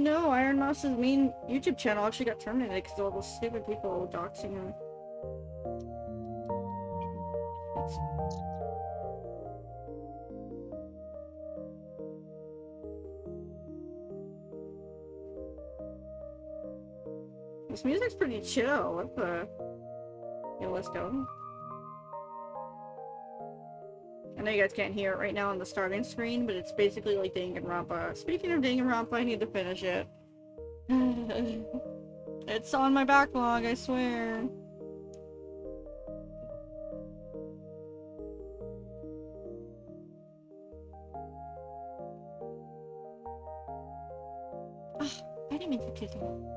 no, Iron Mous's main YouTube channel actually got terminated because all those stupid people doxing him. This music's pretty chill. What the? Yeah, let's go. I know you guys can't hear it right now on the starting screen, but it's basically like Danganronpa. Speaking of Danganronpa, I need to finish it. It's on my backlog, I swear. Oh, I didn't mean to do that.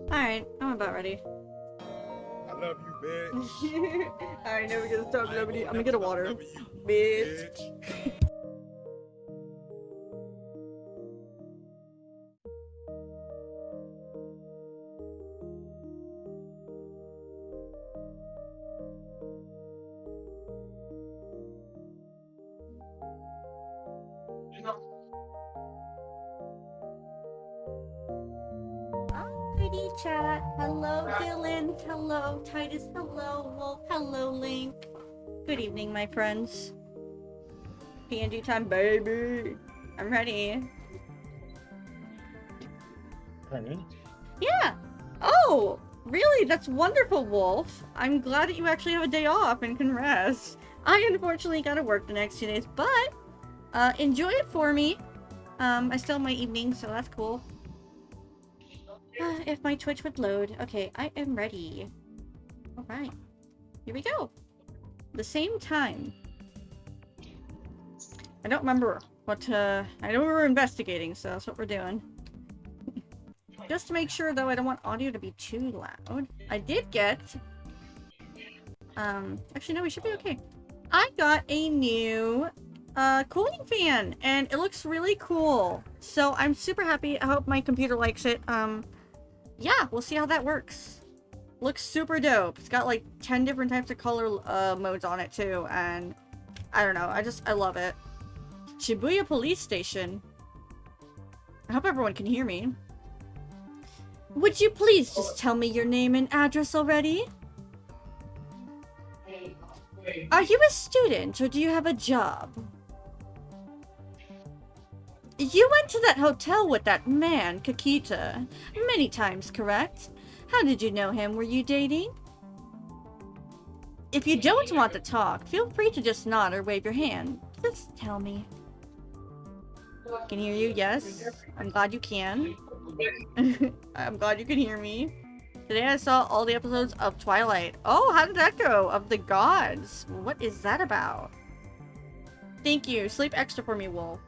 Alright, I'm about ready. I love you, bitch. Alright, now we're gonna start nobody. I'm gonna get a water. You, Bitch. Alrighty, chat. Hello, Dylan. Hello, Titus. Hello, Wolf. Hello, Link. Good evening, my friends. PNG time, baby. I'm ready. Honey? Yeah. Oh, really? That's wonderful, Wolf. I'm glad that you actually have a day off and can rest. I unfortunately gotta work the next 2 days, but enjoy it for me. I still have my evening, so that's cool. If my Twitch would load. Okay, I am ready. Alright. Here we go. The same time. I don't remember what, I know we were investigating, so that's what we're doing. Just to make sure, though, I don't want audio to be too loud. I did get Actually, no, we should be okay. I got a new, cooling fan, and it looks really cool. So I'm super happy. I hope my computer likes it. Yeah, we'll see how that works. Looks super dope. It's got like 10 different types of color, modes on it too, and I don't know. I love it. Shibuya Police Station. I hope everyone can hear me. Would you please just tell me your name and address already? Are you a student or do you have a job? You went to that hotel with that man, Kakita, many times, correct? How did you know him? Were you dating? If you don't want to talk, feel free to just nod or wave your hand. Just tell me. Can hear you, yes. I'm glad you can. I'm glad you can hear me. Today I saw all the episodes of Twilight. Oh, how did that go? Of the gods. What is that about? Thank you. Sleep extra for me, Wolf.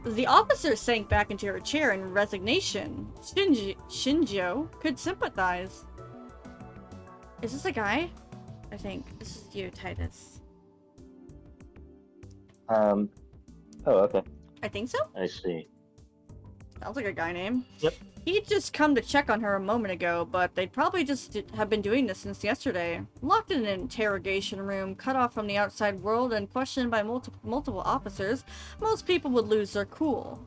The officer sank back into her chair in resignation. Shinjo could sympathize. Is this a guy? I think. This is you, Titus. Oh, okay. I think so? I see. Sounds like a guy name. Yep. He'd just come to check on her a moment ago, but they'd probably just have been doing this since yesterday. Locked in an interrogation room, cut off from the outside world, and questioned by multiple officers, most people would lose their cool.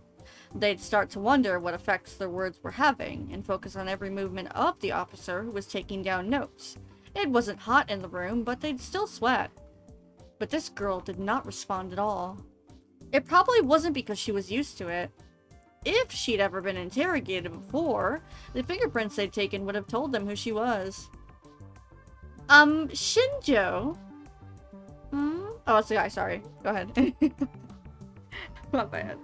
They'd start to wonder what effects their words were having, and focus on every movement of the officer who was taking down notes. It wasn't hot in the room, but they'd still sweat. But this girl did not respond at all. It probably wasn't because she was used to it. If she'd ever been interrogated before, the fingerprints they'd taken would have told them who she was. Shinjo? Oh, it's the guy, sorry. Go ahead. Not bad.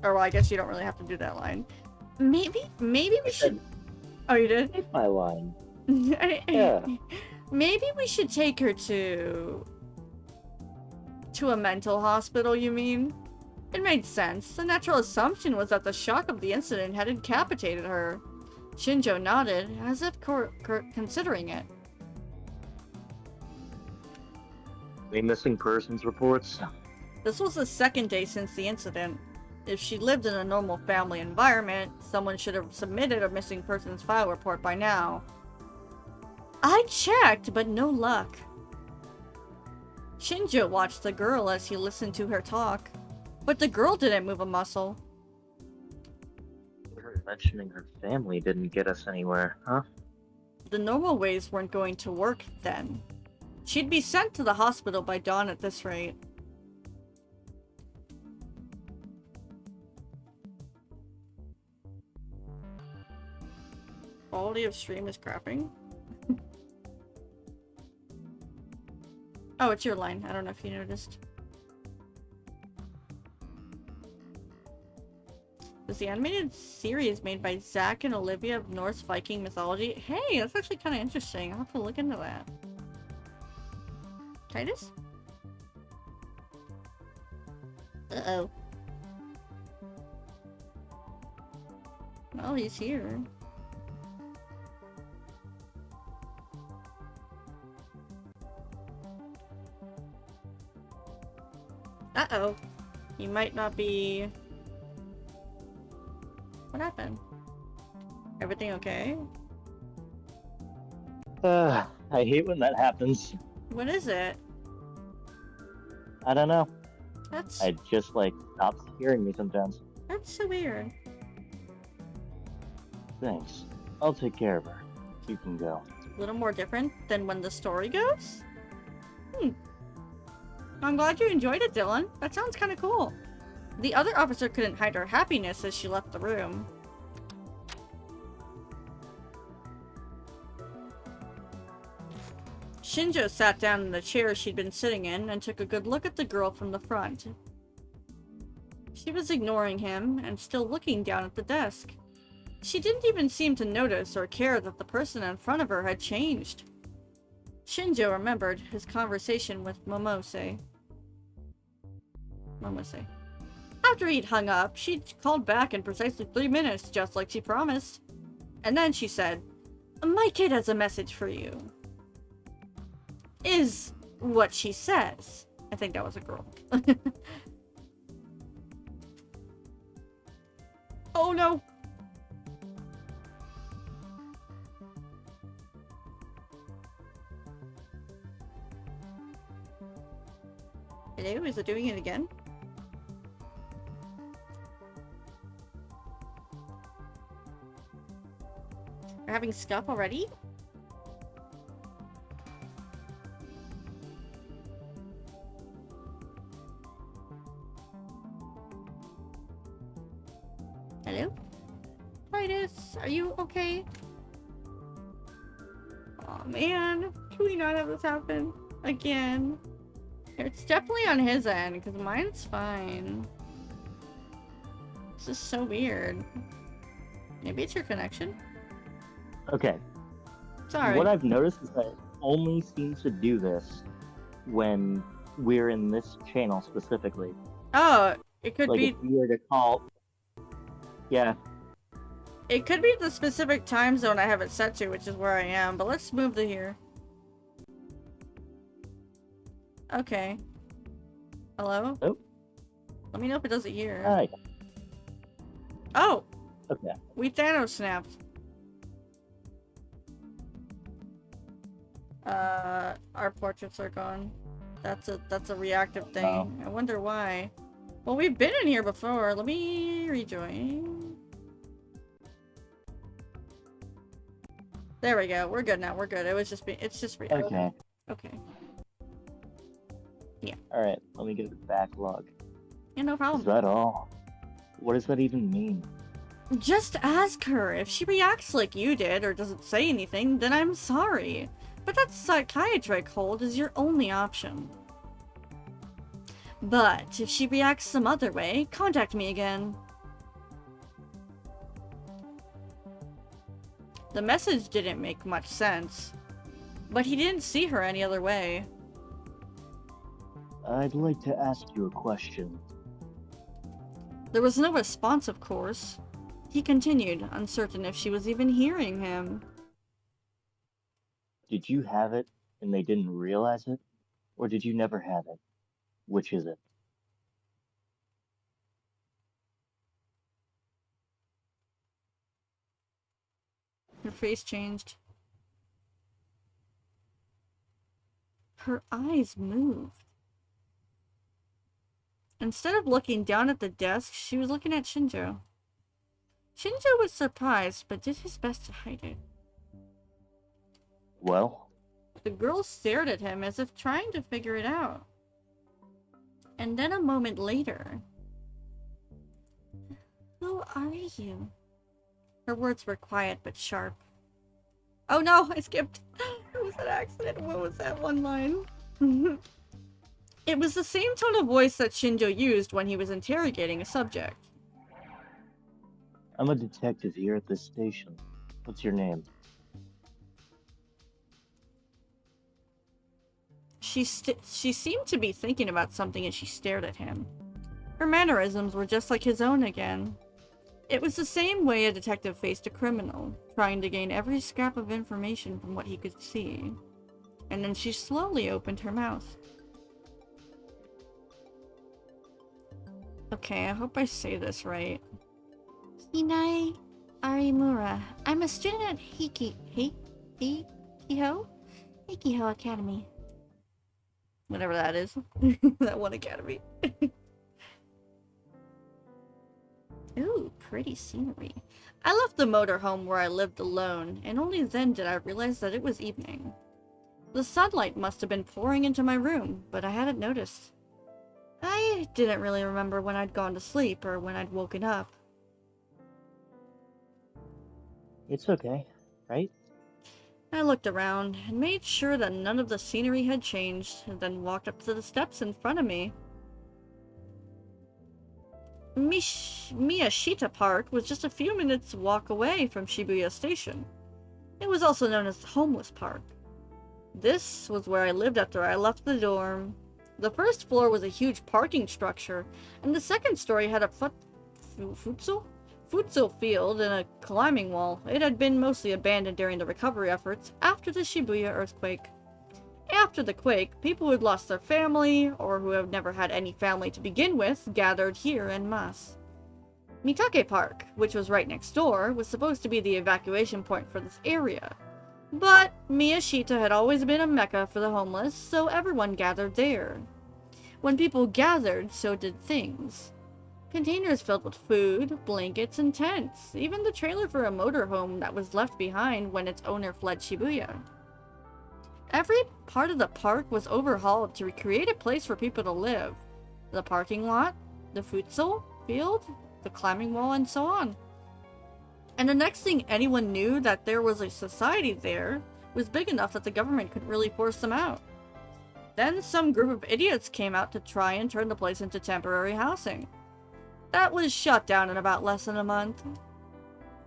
Or, well, I guess you don't really have to do that line. Maybe we should... Oh, you did? Take my line. Yeah. Maybe we should take her to a mental hospital, you mean? It made sense. The natural assumption was that the shock of the incident had incapacitated her. Shinjo nodded, as if considering it. Any missing persons reports? This was the second day since the incident. If she lived in a normal family environment, someone should have submitted a missing persons file report by now. I checked, but no luck. Shinjo watched the girl as he listened to her talk, but the girl didn't move a muscle. Her mentioning her family didn't get us anywhere, huh? The normal ways weren't going to work then. She'd be sent to the hospital by dawn at this rate. Quality of stream is crapping. Oh, it's your line. I don't know if you noticed. It's the animated series made by Zach and Olivia of Norse Viking mythology. Hey, that's actually kind of interesting. I'll have to look into that. Titus? Uh-oh. Well, he's here. Uh-oh. He might not be... What happened? Everything okay? I hate when that happens. What is it? I don't know. That's... I just, stops hearing me sometimes. That's so weird. Thanks. I'll take care of her. You can go. A little more different than when the story goes? I'm glad you enjoyed it, Dylan. That sounds kind of cool. The other officer couldn't hide her happiness as she left the room. Shinjo sat down in the chair she'd been sitting in and took a good look at the girl from the front. She was ignoring him and still looking down at the desk. She didn't even seem to notice or care that the person in front of her had changed. Shinjo remembered his conversation with Momose. After he'd hung up, she called back in precisely 3 minutes, just like she promised. And then she said, "My kid has a message for you." Is what she says. I think that was a girl. Oh no! Hello, is it doing it again? We're having scuff already? Hello? Titus, are you okay? Aw, man. Can we not have this happen again? It's definitely on his end, because mine's fine. This is so weird. Maybe it's your connection? Okay. Sorry. What I've noticed is that it only seems to do this when we're in this channel specifically. Oh, it could Like be... if we were to call... Yeah. It could be the specific time zone I have it set to, which is where I am, but let's move to here. Okay. Hello? Oh. Let me know if it does it here. Hi. Oh! Okay. We Thanos snapped. Our portraits are gone. That's a reactive thing. Oh. I wonder why. Well, we've been in here before. Let me rejoin. There we go. We're good now. We're good. It was just it's just Okay. Okay. Yeah. Alright, let me get the backlog. Yeah, no problem. Is that all? What does that even mean? Just ask her. If she reacts like you did or doesn't say anything, then I'm sorry. But that psychiatric hold is your only option. But if she reacts some other way, contact me again. The message didn't make much sense, but he didn't see her any other way. I'd like to ask you a question. There was no response, of course. He continued, uncertain if she was even hearing him. Did you have it and they didn't realize it? Or did you never have it? Which is it? Her face changed. Her eyes moved. Instead of looking down at the desk, she was looking at Shinjo. Shinjo was surprised, but did his best to hide it. Well? The girl stared at him as if trying to figure it out. And then a moment later... Who are you? Her words were quiet but sharp. Oh no, I skipped. It was an accident. What was that one line? It was the same tone of voice that Shinjo used when he was interrogating a subject. I'm a detective here at this station. What's your name? She seemed to be thinking about something as she stared at him. Her mannerisms were just like his own again. It was the same way a detective faced a criminal, trying to gain every scrap of information from what he could see. And then she slowly opened her mouth. Okay, I hope I say this right. Hinai Arimura. I'm a student at Hikiho Academy. Whatever that is. That one academy. Ooh, pretty scenery. I left the motorhome where I lived alone, and only then did I realize that it was evening. The sunlight must have been pouring into my room, but I hadn't noticed. I didn't really remember when I'd gone to sleep or when I'd woken up. It's okay, right? I looked around and made sure that none of the scenery had changed, and then walked up to the steps in front of me. Miyashita Park was just a few minutes walk away from Shibuya Station. It was also known as the Homeless Park. This was where I lived after I left the dorm. The first floor was a huge parking structure, and the second story had a futsal field and a climbing wall. It had been mostly abandoned during the recovery efforts after the Shibuya earthquake. After the quake, people who had lost their family, or who have never had any family to begin with, gathered here en masse. Mitake Park, which was right next door, was supposed to be the evacuation point for this area. But Miyashita had always been a mecca for the homeless, so everyone gathered there. When people gathered, so did things. Containers filled with food, blankets, and tents, even the trailer for a motorhome that was left behind when its owner fled Shibuya. Every part of the park was overhauled to recreate a place for people to live. The parking lot, the futsal field, the climbing wall, and so on. And the next thing anyone knew that there was a society there was big enough that the government couldn't really force them out. Then some group of idiots came out to try and turn the place into temporary housing. That was shut down in about less than a month.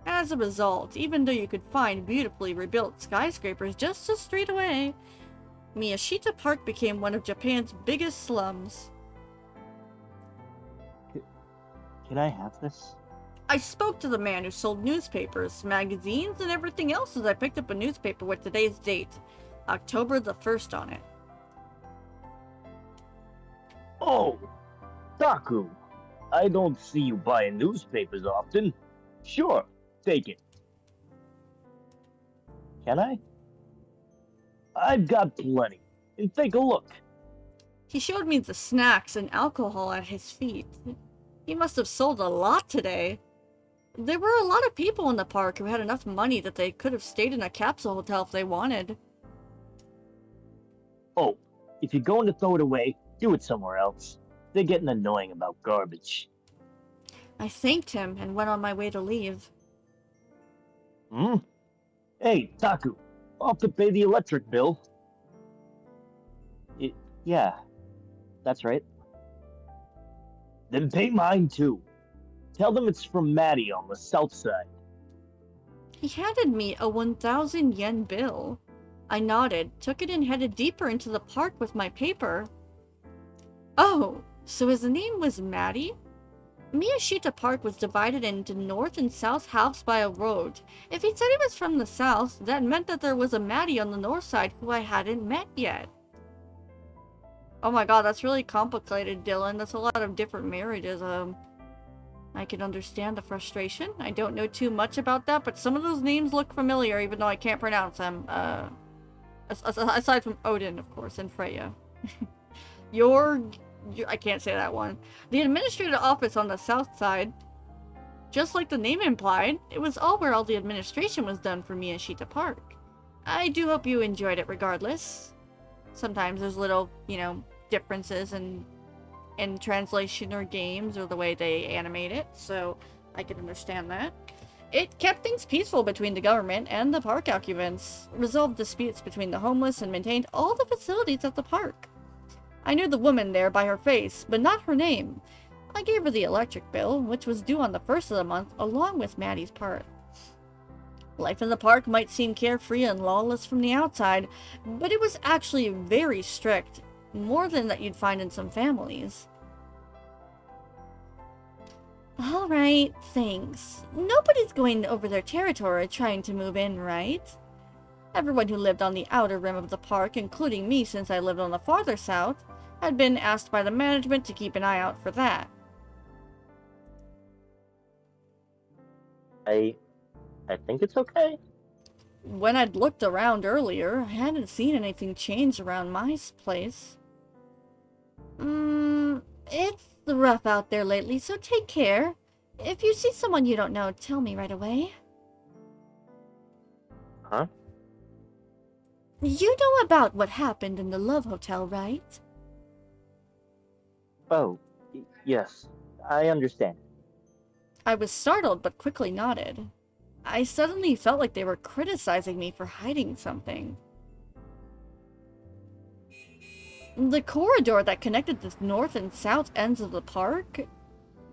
As a result, even though you could find beautifully rebuilt skyscrapers just a street away, Miyashita Park became one of Japan's biggest slums. Can I have this? I spoke to the man who sold newspapers, magazines, and everything else as I picked up a newspaper with today's date, October the 1st on it. Oh, Taku. I don't see you buying newspapers often. Sure, take it. Can I? I've got plenty. And take a look. He showed me the snacks and alcohol at his feet. He must have sold a lot today. There were a lot of people in the park who had enough money that they could have stayed in a capsule hotel if they wanted. Oh, if you're going to throw it away, do it somewhere else. They're getting annoying about garbage. I thanked him and went on my way to leave. Hey, Taku, off to pay the electric bill. Yeah, that's right. Then pay mine too. Tell them it's from Maddie on the south side. He handed me a 1,000 yen bill. I nodded, took it and headed deeper into the park with my paper. Oh, so his name was Maddie? Miyashita Park was divided into north and south halves by a road. If he said he was from the south, that meant that there was a Maddie on the north side who I hadn't met yet. Oh my god, that's really complicated, Dylan. That's a lot of different marriages. I can understand the frustration. I don't know too much about that, but some of those names look familiar, even though I can't pronounce them. Aside from Odin, of course, and Freya. I can't say that one. The administrative office on the south side, just like the name implied, it was all where all the administration was done for Miyashita Park. I do hope you enjoyed it regardless. Sometimes there's little, differences in translation or games or the way they animate it, so I can understand that. It kept things peaceful between the government and the park occupants, resolved disputes between the homeless, and maintained all the facilities at the park. I knew the woman there by her face, but not her name. I gave her the electric bill, which was due on the 1st of the month, along with Maddie's part. Life in the park might seem carefree and lawless from the outside, but it was actually very strict, more than that you'd find in some families. Alright, thanks. Nobody's going over their territory trying to move in, right? Everyone who lived on the outer rim of the park, including me since I lived on the farther south, had been asked by the management to keep an eye out for that. I think it's okay. When I'd looked around earlier, I hadn't seen anything change around my place. It's rough out there lately, so take care. If you see someone you don't know, tell me right away. Huh? You know about what happened in the Love Hotel, right? Oh, yes, I understand. I was startled, but quickly nodded. I suddenly felt like they were criticizing me for hiding something. The corridor that connected the north and south ends of the park,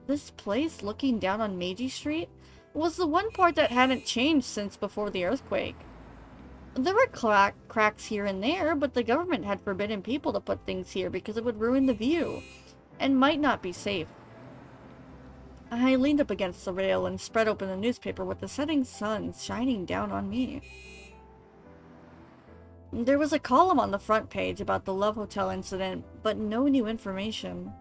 this place looking down on Meiji Street, was the one part that hadn't changed since before the earthquake. There were cracks here and there, but the government had forbidden people to put things here because it would ruin the view, and might not be safe. I leaned up against the rail and spread open the newspaper with the setting sun shining down on me. There was a column on the front page about the Love Hotel incident, but no new information.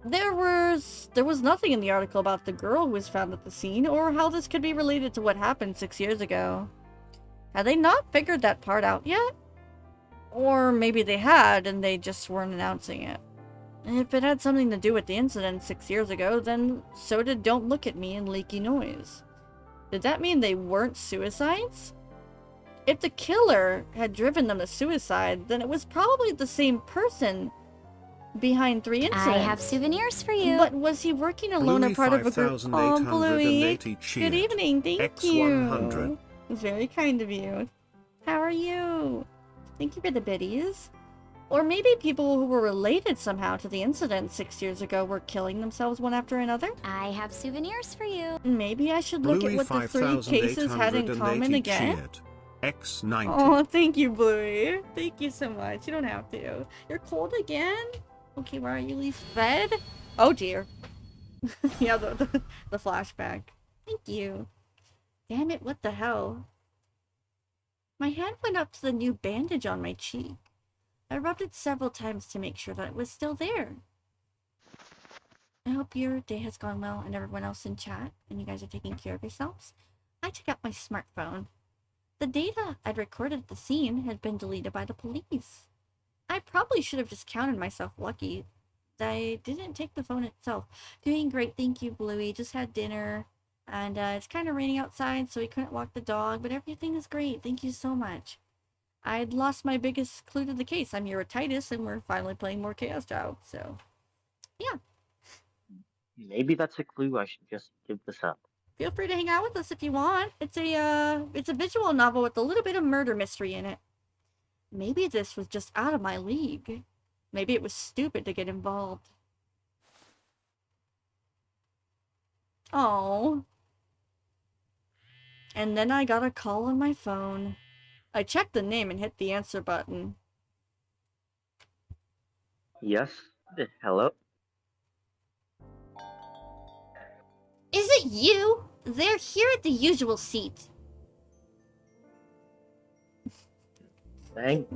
There was nothing in the article about the girl who was found at the scene, or how this could be related to what happened 6 years ago. Had they not figured that part out yet? Or maybe they had, and they just weren't announcing it. If it had something to do with the incident 6 years ago, then so did Don't Look at Me and Leaky Noise. Did that mean they weren't suicides? If the killer had driven them to suicide, then it was probably the same person behind 3 incidents. I have souvenirs for you. But was he working alone or part of a group? Oh, Bluey. Good evening, thank you. It's very kind of you. How are you? Thank you for the biddies. Or maybe people who were related somehow to the incident 6 years ago were killing themselves one after another? I have souvenirs for you. Maybe I should look at what the 3 cases had in common again? X90. Oh, thank you, Bluey. Thank you so much. You don't have to. You're cold again? Okay, where are you least fed? Oh dear. Yeah, the flashback. Thank you. Damn it, what the hell? My hand went up to the new bandage on my cheek. I rubbed it several times to make sure that it was still there. I hope your day has gone well and everyone else in chat, and you guys are taking care of yourselves. I took out my smartphone. The data I'd recorded at the scene had been deleted by the police. I probably should have just counted myself lucky. I didn't take the phone itself. Doing great, thank you, Bluey. Just had dinner. And it's kind of raining outside, so we couldn't walk the dog, but everything is great. Thank you so much. I'd lost my biggest clue to the case. I'm Uretitis, and we're finally playing more Chaos Child, so yeah. Maybe that's a clue. I should just give this up. Feel free to hang out with us if you want. It's a visual novel with a little bit of murder mystery in it. Maybe this was just out of my league. Maybe it was stupid to get involved. Oh. And then I got a call on my phone. I checked the name and hit the answer button. Yes? Hello? Is it you? They're here at the usual seat. Thank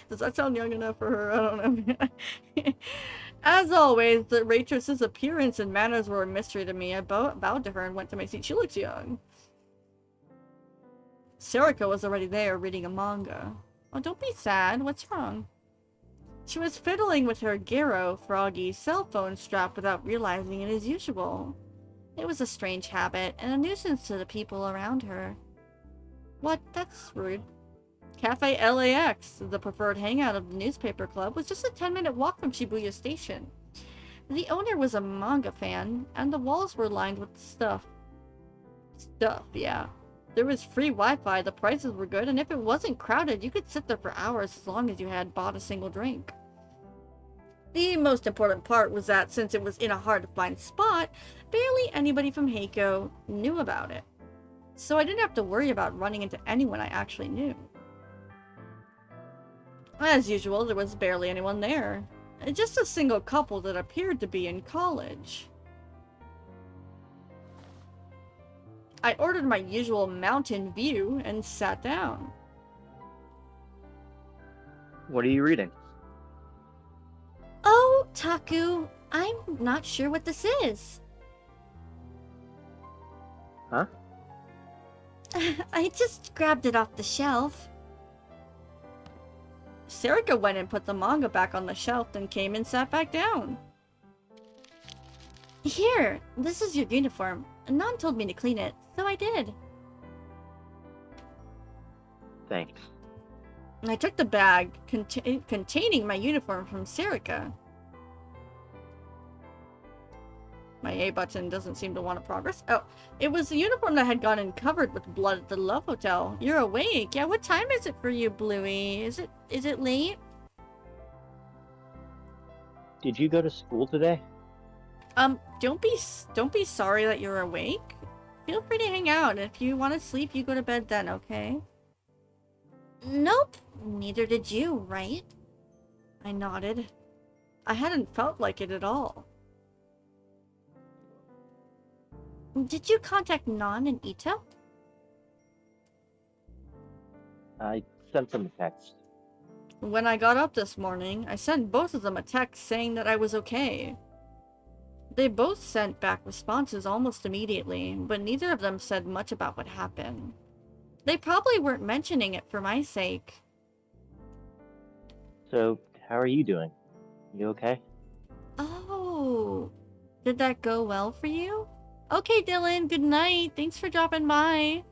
Does that sound young enough for her? I don't know. As always, the waitress's appearance and manners were a mystery to me. I bowed to her and went to my seat. She looks young. Sarika was already there, reading a manga. Oh, don't be sad. What's wrong? She was fiddling with her Garo Froggy cell phone strap without realizing it as usual. It was a strange habit, and a nuisance to the people around her. What? That's rude. Cafe LAX, the preferred hangout of the newspaper club, was just a 10-minute walk from Shibuya Station. The owner was a manga fan, and the walls were lined with stuff. Stuff, yeah. There was free Wi-Fi, the prices were good, and if it wasn't crowded, you could sit there for hours as long as you had bought a single drink. The most important part was that since it was in a hard-to-find spot, barely anybody from Heiko knew about it. So I didn't have to worry about running into anyone I actually knew. As usual, there was barely anyone there. Just a single couple that appeared to be in college. I ordered my usual mountain view and sat down. What are you reading? Oh, Taku, I'm not sure what this is. Huh? I just grabbed it off the shelf. Sarika went and put the manga back on the shelf, then came and sat back down. Here, this is your uniform. Nan told me to clean it, so I did. Thanks. I took the bag containing my uniform from Sarika. My A button doesn't seem to want to progress. Oh, it was the uniform that had gotten covered with blood at the Love Hotel. You're awake. Yeah, what time is it for you, Bluey? Is it late? Did you go to school today? Don't be sorry that you're awake. Feel free to hang out. If you want to sleep, you go to bed then, okay? Nope, neither did you, right? I nodded. I hadn't felt like it at all. Did you contact Non and Ito? I sent them a text. When I got up this morning, I sent both of them a text saying that I was okay. They both sent back responses almost immediately, but neither of them said much about what happened. They probably weren't mentioning it for my sake. So, how are you doing? You okay? Oh, did that go well for you? Okay, Dylan, good night. Thanks for dropping by.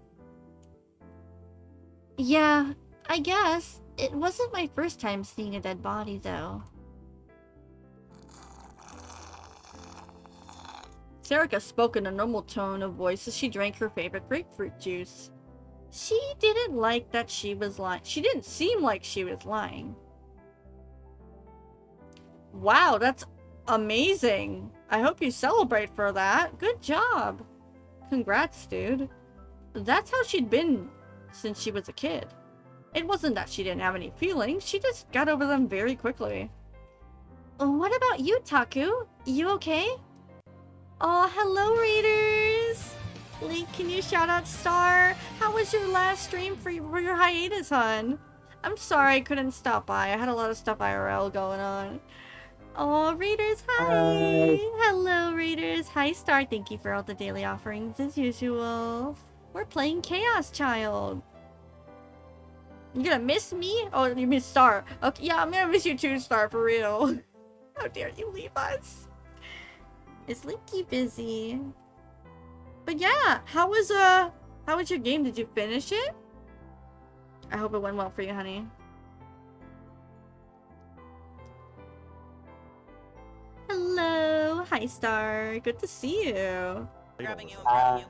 Yeah, I guess. It wasn't my first time seeing a dead body, though. Serica spoke in a normal tone of voice as she drank her favorite grapefruit juice. She didn't like that she was lying. She didn't seem like she was lying. Wow, that's amazing. I hope you celebrate for that. Good job. Congrats, dude. That's how she'd been since she was a kid. It wasn't that she didn't have any feelings, she just got over them very quickly. What about you, Taku? You okay? Oh, hello, Raiders! Link, can you shout out Star? How was your last stream for your hiatus, hon? I'm sorry I couldn't stop by. I had a lot of stuff IRL going on. Oh, Raiders, hi! Hello, Raiders. Hi, Star. Thank you for all the daily offerings, as usual. We're playing Chaos Child. You gonna miss me? Oh, you miss Star. Okay, yeah, I'm gonna miss you too, Star, for real. How dare you leave us? Is Linky busy? But yeah, how was your game? Did you finish it? I hope it went well for you, honey. Hello, hi Star. Good to see you. Grabbing you, grabbing you.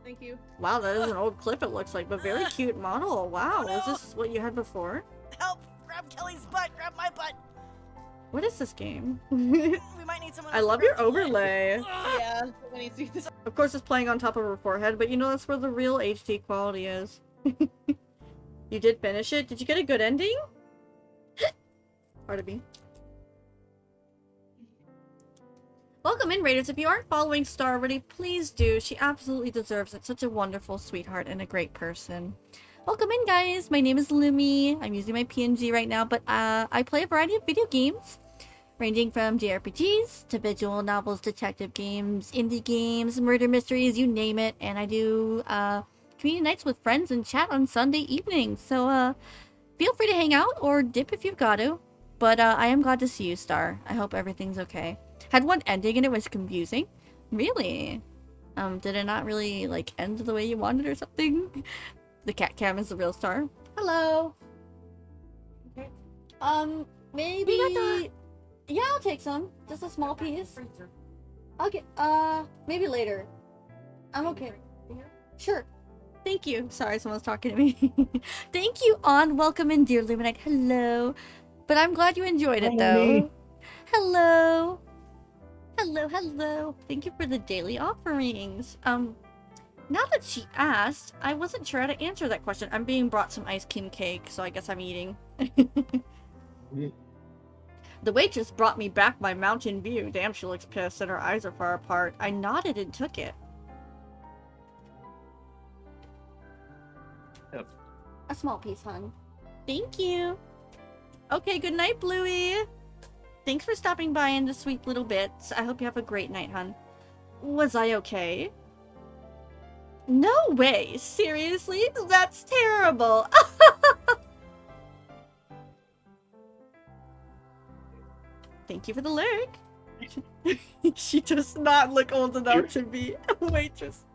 Thank you. Wow, that is an old clip it looks like, but very cute model. Wow, is this what you had before? Help! Grab Kelly's butt! Grab my butt! What is this game? We might need someone. I love your overlay. Yeah, when you see this. Of course it's playing on top of her forehead, but you know that's where the real HD quality is. You did finish it? Did you get a good ending? Pardon me. Welcome in, Raiders. If you aren't following Star already, please do. She absolutely deserves it. Such a wonderful sweetheart and a great person. Welcome in, guys. My name is Lumi. I'm using my PNG right now, but I play a variety of video games, ranging from JRPGs to visual novels, detective games, indie games, murder mysteries, you name it. And I do community nights with friends and chat on Sunday evenings. So feel free to hang out or dip if you've got to. But I am glad to see you, Star. I hope everything's okay. Had one ending and it was confusing. Really? Did it not really, like, end the way you wanted or something? The cat cam is the real Star. Hello! Okay. Maybe... Yeah, I'll take some. Just a small piece. Okay, maybe later. I'm okay. Sure. Thank you. Sorry, someone's talking to me. Thank you, On. Welcome in, dear Luminite. Hello. But I'm glad you enjoyed it, though. Hello. Hello, hello. Thank you for the daily offerings. Now that she asked, I wasn't sure how to answer that question. I'm being brought some ice cream cake, so I guess I'm eating. The waitress brought me back my Mountain View. Damn, she looks pissed and her eyes are far apart. I nodded and took it. Yep. A small piece, hon. Thank you. Okay, good night, Bluey. Thanks for stopping by in the sweet little bits. I hope you have a great night, hon. Was I okay? No way! Seriously? That's terrible! Thank you for the lurk. She does not look old enough to be a waitress.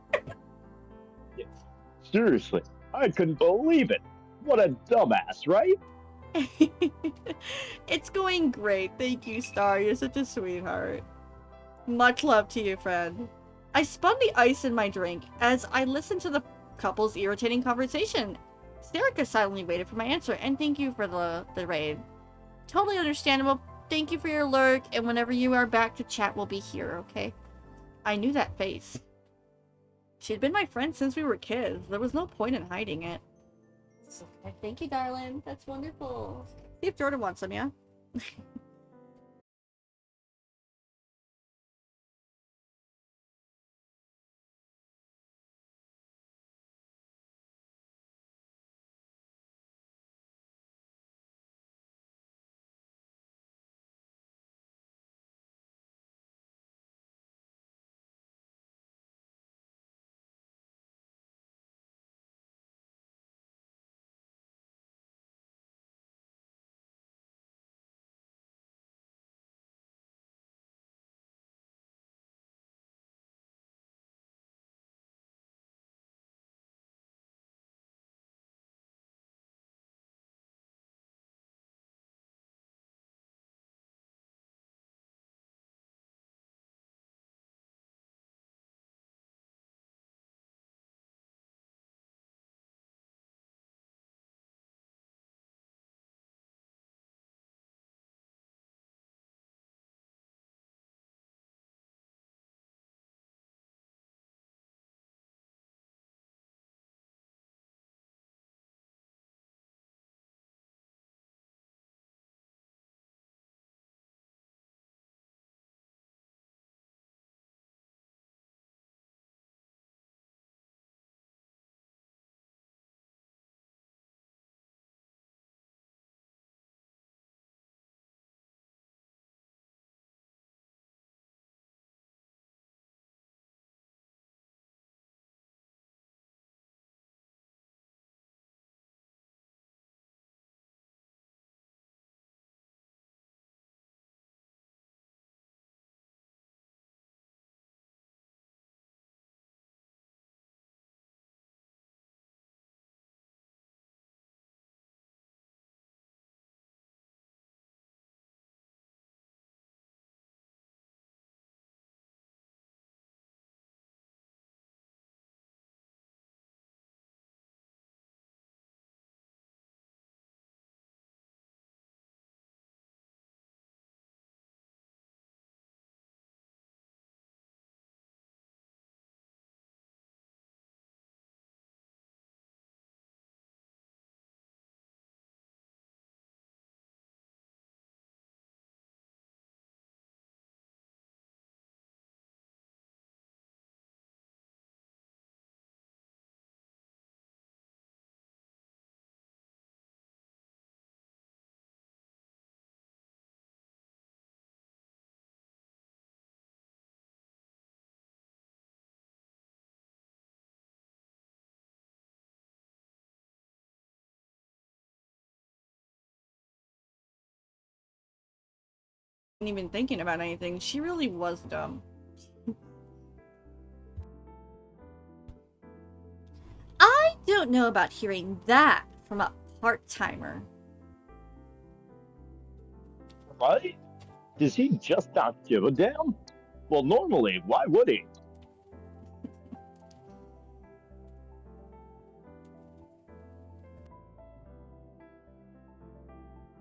Seriously, I couldn't believe it. What a dumbass, right? It's going great. Thank you, Star. You're such a sweetheart. Much love to you, friend. I spun the ice in my drink as I listened to the couple's irritating conversation. Serica silently waited for my answer, and thank you for the raid. Totally understandable. Thank you for your lurk, and whenever you are back to chat, we'll be here, okay? I knew that face. She'd been my friend since we were kids. There was no point in hiding it. Thank you, darling. That's wonderful. See if Jordan wants some, yeah? Even thinking about anything. She really was dumb. I don't know about hearing that from a part-timer. What? Does he just not give a damn? Well, normally, why would he?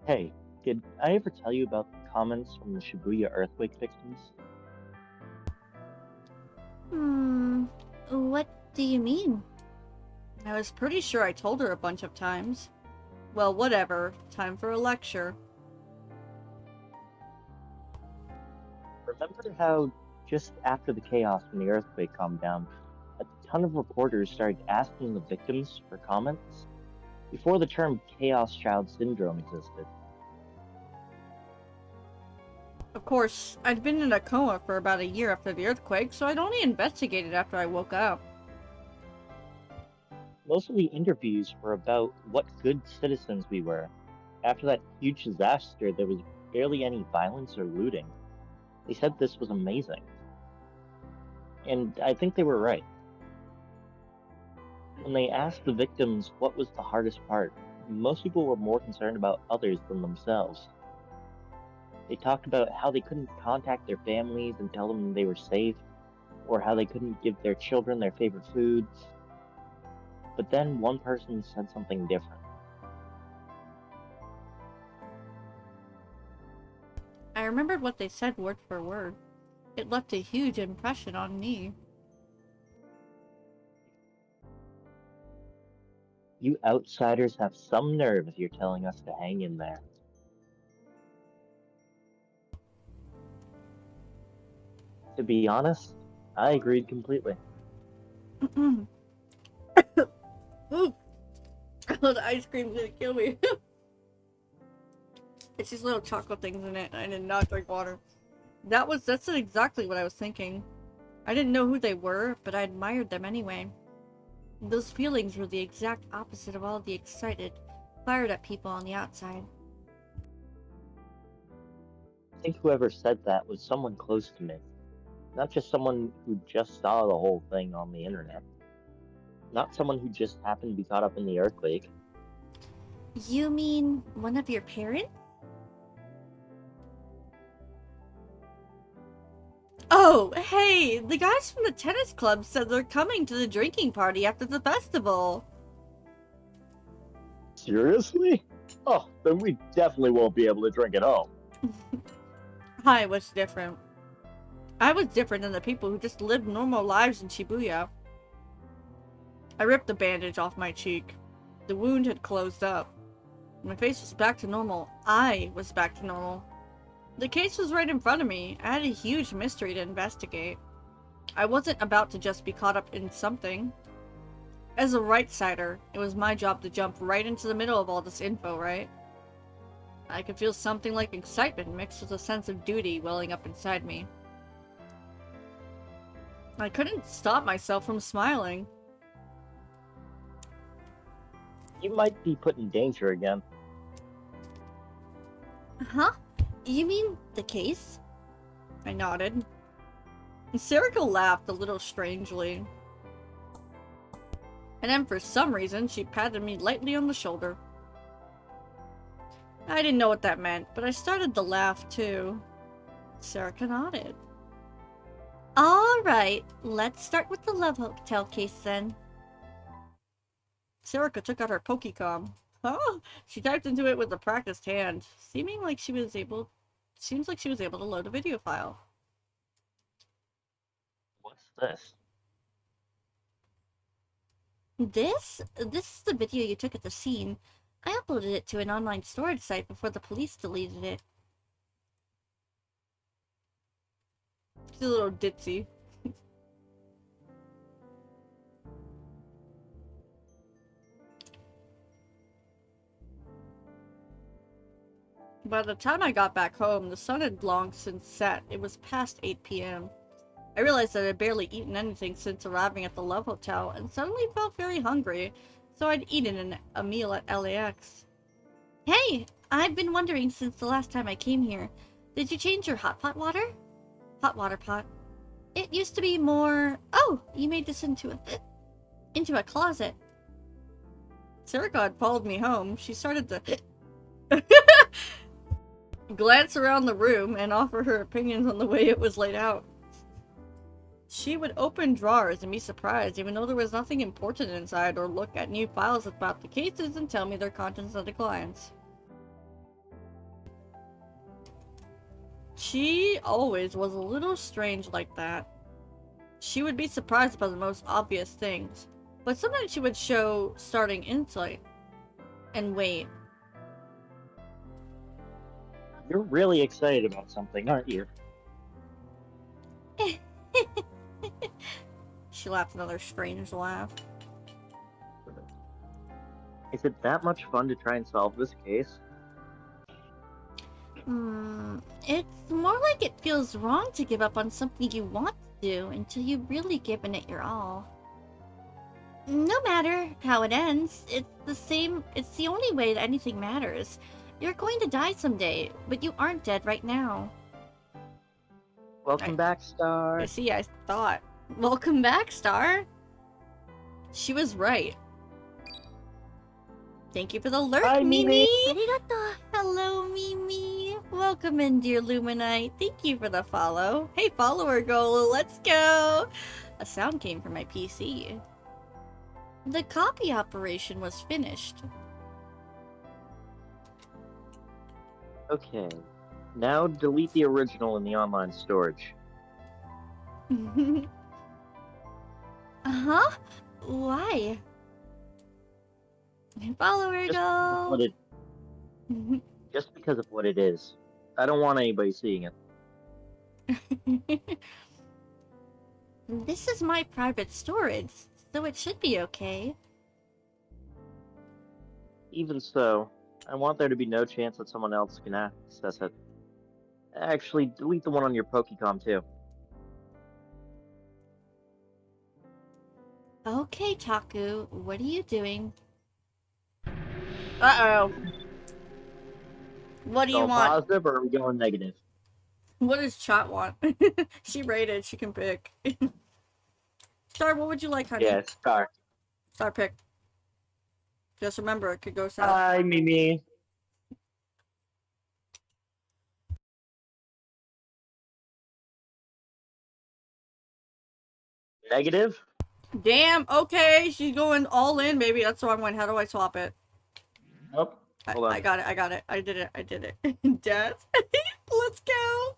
Hey, did I ever tell you about the comments from the Shibuya earthquake victims? What do you mean? I was pretty sure I told her a bunch of times. Well, whatever. Time for a lecture. Remember how just after the chaos when the earthquake calmed down, a ton of reporters started asking the victims for comments? Before the term Chaos Child Syndrome existed. Of course, I'd been in a coma for about a year after the earthquake, so I'd only investigated after I woke up. Most of the interviews were about what good citizens we were. After that huge disaster, there was barely any violence or looting. They said this was amazing. And I think they were right. When they asked the victims what was the hardest part, most people were more concerned about others than themselves. They talked about how they couldn't contact their families and tell them they were safe, or how they couldn't give their children their favorite foods. But then one person said something different. I remembered what they said word for word. It left a huge impression on me. You outsiders have some nerve if you're telling us to hang in there. To be honest, I agreed completely. Ooh. Oh, the ice cream's gonna kill me. It's these little chocolate things in it. I did not drink water. That's exactly what I was thinking. I didn't know who they were, but I admired them anyway. Those feelings were the exact opposite of all the excited, fired up people on the outside. I think whoever said that was someone close to me. Not just someone who just saw the whole thing on the internet. Not someone who just happened to be caught up in the earthquake. You mean one of your parents? Oh, hey! The guys from the tennis club said they're coming to the drinking party after the festival. Seriously? Oh, then we definitely won't be able to drink at home. I was different. I was different than the people who just lived normal lives in Shibuya. I ripped the bandage off my cheek. The wound had closed up. My face was back to normal. I was back to normal. The case was right in front of me. I had a huge mystery to investigate. I wasn't about to just be caught up in something. As a right-sider, it was my job to jump right into the middle of all this info, right? I could feel something like excitement mixed with a sense of duty welling up inside me. I couldn't stop myself from smiling. You might be put in danger again. Huh? You mean the case? I nodded. Sariko laughed a little strangely. And then for some reason, she patted me lightly on the shoulder. I didn't know what that meant, but I started to laugh too. Sarika nodded. Alright, let's start with the Love Hotel case then. Sarika took out her Pokecom. Oh, she typed into it with a practiced hand, seems like she was able to load a video file. What's this? This is the video you took at the scene. I uploaded it to an online storage site before the police deleted it. She's a little ditzy. By the time I got back home, the sun had long since set. It was past 8 p.m. I realized that I'd barely eaten anything since arriving at the Love Hotel, and suddenly felt very hungry, so I'd eaten a meal at LAX. Hey, I've been wondering since the last time I came here. Did you change your hot pot water? Hot water pot. It used to be more... Oh, you made this into a closet. Sarika had followed me home. She started to glance around the room and offer her opinions on the way it was laid out. She would open drawers and be surprised even though there was nothing important inside, or look at new files about the cases and tell me their contents at a glance. She always was a little strange like that. She would be surprised by the most obvious things, but sometimes she would show starting insight. And wait. You're really excited about something, aren't you? She laughed another strange laugh. Is it that much fun to try and solve this case? It's more like it feels wrong to give up on something you want to do until you've really given it your all. No matter how it ends, it's the only way that anything matters. You're going to die someday, but you aren't dead right now. Welcome back, Star. I see, I thought. Welcome back, Star. She was right. Thank you for the lurk, Hi, Mimi. Arigato. Hello, Mimi. Welcome in, dear Luminite. Thank you for the follow. Hey, follower goal, let's go. A sound came from my PC. The copy operation was finished. Okay. Now delete the original in the online storage. Huh? Why? Follow her, Just because of what go. it, just because of what it is. I don't want anybody seeing it. This is my private storage, so it should be okay. Even so, I want there to be no chance that someone else can access it. Actually, delete the one on your Pokecom too. Okay, Taku, what are you doing? Uh-oh. What do you Going want? positive or are we going negative? What does chat want? She rated, she can pick. Star, what would you like, honey? Yeah, Star. Star, pick. Just remember, it could go south. Hi, Mimi. Negative? Damn, okay, she's going all in, baby. That's the wrong one. How do I swap it? Nope. Hold on. I got it, I got it. I did it. Death. Let's go.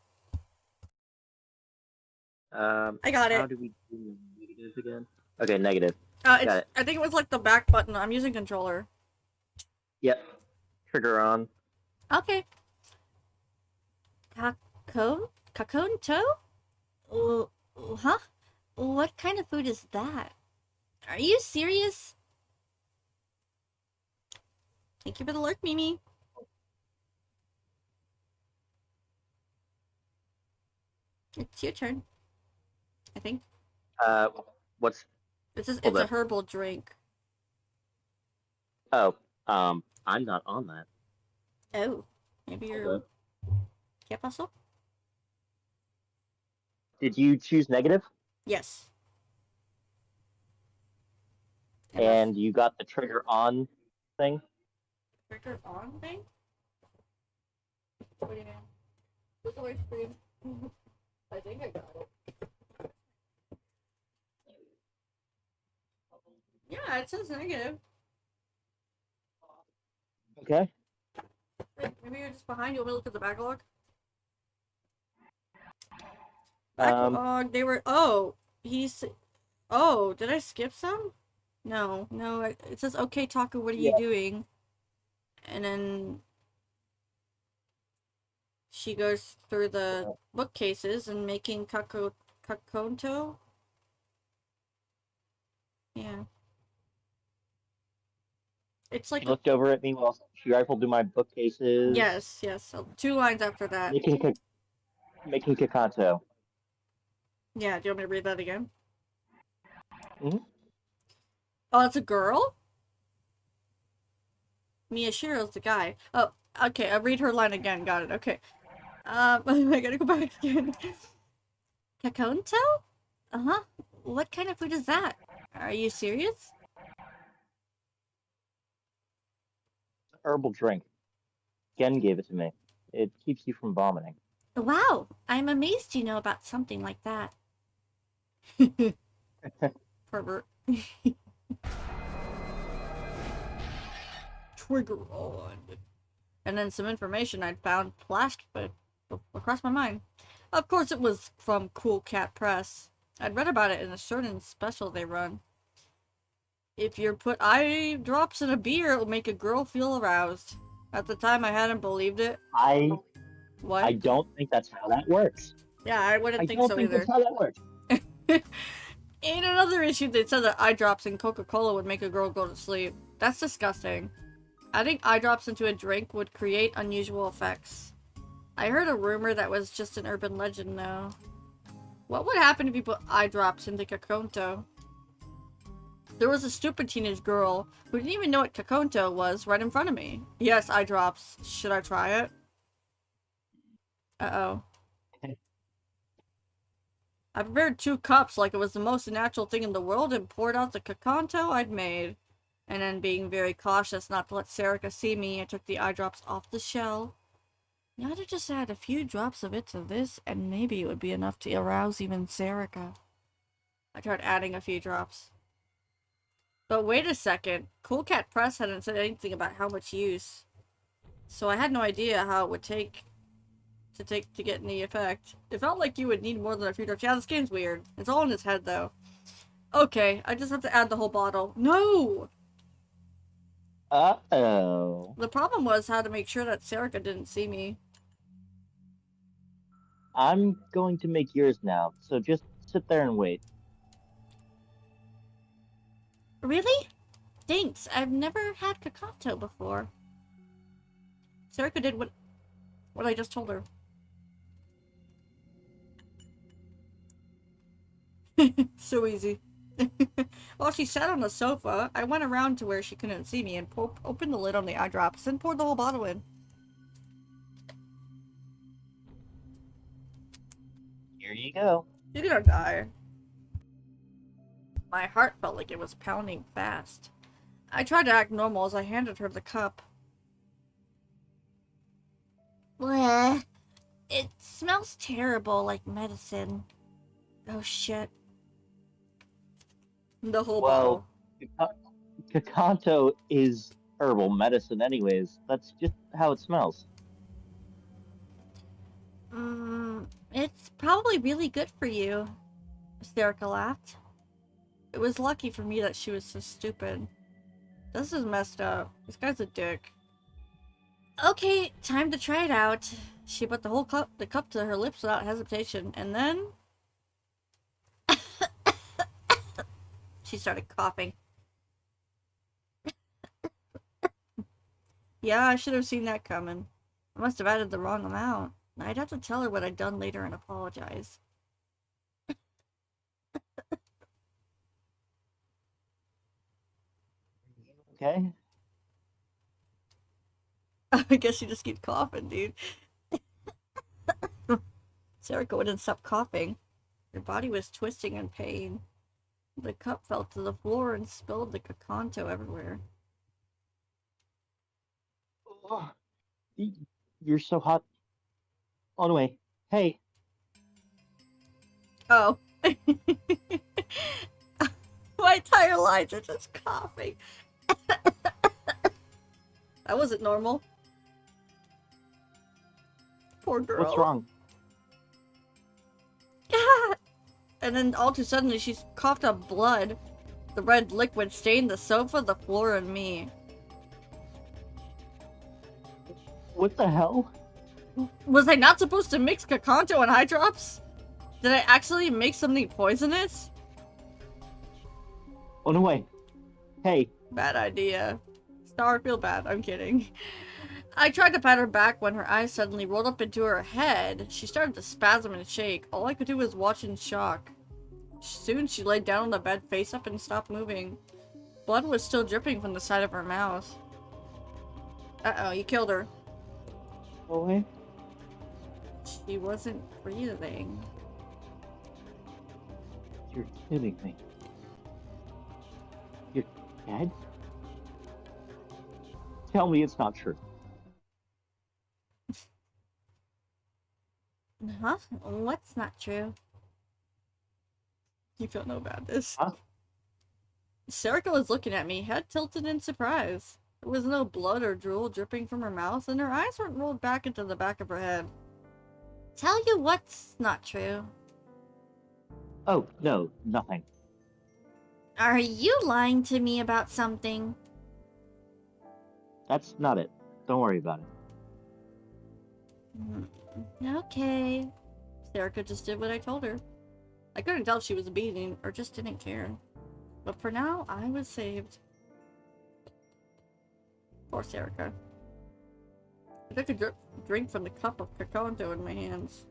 I got How it. do we do negative again? Okay, negative. It's, got it. I think it was like the back button. I'm using controller. Yep. Trigger on. Okay. Kakonto? Huh? What kind of food is that? Are you serious? Thank you for the lurk, Mimi. It's your turn. I think. What's... It's a Hold up. herbal drink. Oh, I'm not on that. Oh. Maybe Hold you're... up. ¿Qué pasó? Did you choose negative? Yes. And you got the trigger on thing? Trigger on thing? What do you mean? What's the word screen? I think I got it. Yeah, it says negative. Okay. Wait, maybe you're just behind. You want me to look at the backlog? Um, Backlog, they were... Oh, he's... Oh, did I skip some? No, it says, okay, Taku, what are you doing? And then... She goes through the bookcases and making Kakonto. Yeah. It's like... she looked over at me while she rifled through my bookcases. Yes. So 2 lines after that. Making Kakanto. Yeah, do you want me to read that again? Mhm. Oh, it's a girl? Miyashiro's the guy. Oh, okay, I'll read her line again. Got it, okay. I gotta go back again. Kakonto? Uh-huh. What kind of food is that? Are you serious? Herbal drink. Gen gave it to me. It keeps you from vomiting. Wow, I'm amazed you know about something like that. Pervert. Trigger on. And then some information I'd found flashed across my mind. Of course it was from Cool Cat Press. I'd read about it in a certain special they run. If you put eye drops in a beer, it will make a girl feel aroused. At the time I hadn't believed it. What? I don't think that's how that works. Yeah, I wouldn't I think don't so think either. that's how that works. In another issue, they said that eye drops in Coca-Cola would make a girl go to sleep. That's disgusting. Adding eye drops into a drink would create unusual effects. I heard a rumor that was just an urban legend, though. What would happen if you put eye drops into Kakonto? There was a stupid teenage girl who didn't even know what Kakonto was right in front of me. Yes, eye drops. Should I try it? Uh-oh. I prepared 2 cups like it was the most natural thing in the world and poured out the Kakonto I'd made. And then, being very cautious not to let Sarika see me, I took the eye drops off the shell. Now to just add a few drops of it to this, and maybe it would be enough to arouse even Sarika. I tried adding a few drops. But wait a second, Cool Cat Press hadn't said anything about how much use. So I had no idea how it would take to get any effect. It felt like you would need more than a few drops. Yeah, this game's weird. It's all in his head, though. Okay, I just have to add the whole bottle. No! Uh-oh. The problem was how to make sure that Serica didn't see me. I'm going to make yours now, so just sit there and wait. Really? Thanks. I've never had Kakato before. Serica did what I just told her. So easy. While she sat on the sofa, I went around to where she couldn't see me and opened the lid on the eye drops and poured the whole bottle in. Here you go. You're gonna die. My heart felt like it was pounding fast. I tried to act normal as I handed her the cup. Bleh. It smells terrible, like medicine. Oh shit. The whole Well, bottle. Kakanto is herbal medicine anyways. That's just how it smells. It's probably really good for you. Serica laughed. It was lucky for me that she was so stupid. This is messed up. This guy's a dick. Okay, time to try it out. She put the cup to her lips without hesitation, and then she started coughing. Yeah, I should have seen that coming. I must have added the wrong amount. I'd have to tell her what I'd done later and apologize. Okay? I guess she just keeps coughing, dude. Serica wouldn't stop coughing. Her body was twisting in pain. The cup fell to the floor and spilled the Kakanto everywhere. Oh, you're so hot. On the way. Hey. Oh. My entire lines are just coughing. That wasn't normal. Poor girl. What's wrong? And then all too suddenly she coughed up blood. The red liquid stained the sofa, the floor, and me. What the hell? Was I not supposed to mix Kakanto and eye drops? Did I actually make something poisonous? On the way. Hey. Bad idea. Star, feel bad. I'm kidding. I tried to pat her back when her eyes suddenly rolled up into her head. She started to spasm and shake. All I could do was watch in shock. Soon she laid down on the bed face up and stopped moving. Blood was still dripping from the side of her mouth. Uh-oh, you killed her. Away. She wasn't breathing. You're kidding me. You're dead? Tell me it's not true. Huh? What's not true? You feel no badness. Huh? Serica was looking at me, head tilted in surprise. There was no blood or drool dripping from her mouth, and her eyes weren't rolled back into the back of her head. Tell you what's not true. Oh, no, nothing. Are you lying to me about something? That's not it. Don't worry about it. Okay. Serica just did what I told her. I couldn't tell if she was beating or just didn't care. But for now, I was saved. Poor Serica. I took a drink from the cup of Kakanto in my hands.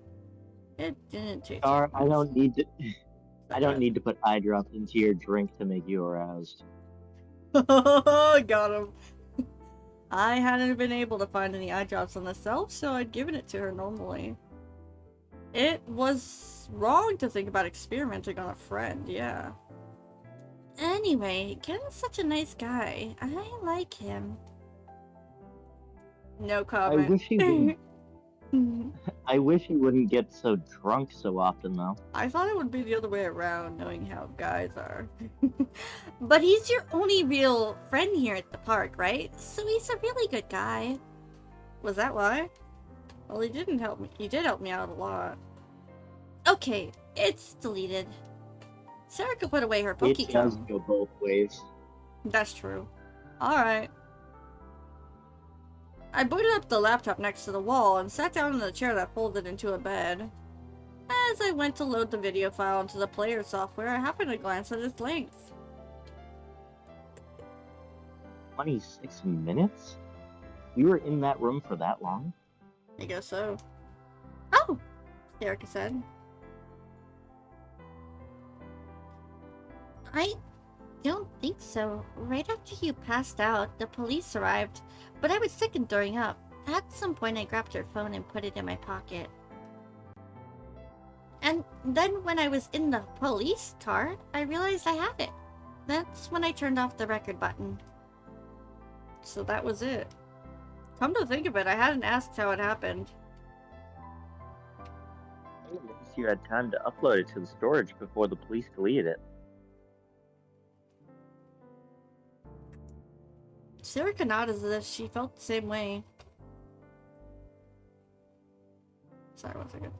It didn't taste Star, I don't need to. I don't bad. need to put eye drops into your drink to make you aroused. Got him. I hadn't been able to find any eye drops on the shelf, so I'd given it to her normally. It was wrong to think about experimenting on a friend, yeah. Anyway, Ken's such a nice guy. I like him. No I comment. wish he wouldn't. I wish he wouldn't get so drunk so often, though. I thought it would be the other way around, knowing how guys are. But he's your only real friend here at the park, right? So he's a really good guy. Was that why? Well, he didn't help me. He did help me out a lot. Okay, it's deleted. Serica put away her It does Pokecom. go both ways. That's true. Alright. I booted up the laptop next to the wall and sat down in the chair that folded into a bed. As I went to load the video file into the player software, I happened to glance at its length. 26 minutes? You were in that room for that long? I guess so. Oh! Erica said. I don't think so. Right after you passed out, the police arrived, but I was sick and throwing up. At some point, I grabbed her phone and put it in my pocket. And then when I was in the police car, I realized I had it. That's when I turned off the record button. So that was it. Come to think of it, I hadn't asked how it happened. At least you had time to upload it to the storage before the police deleted it. Sarah nodded as if she felt the same way. Sorry, 1 second.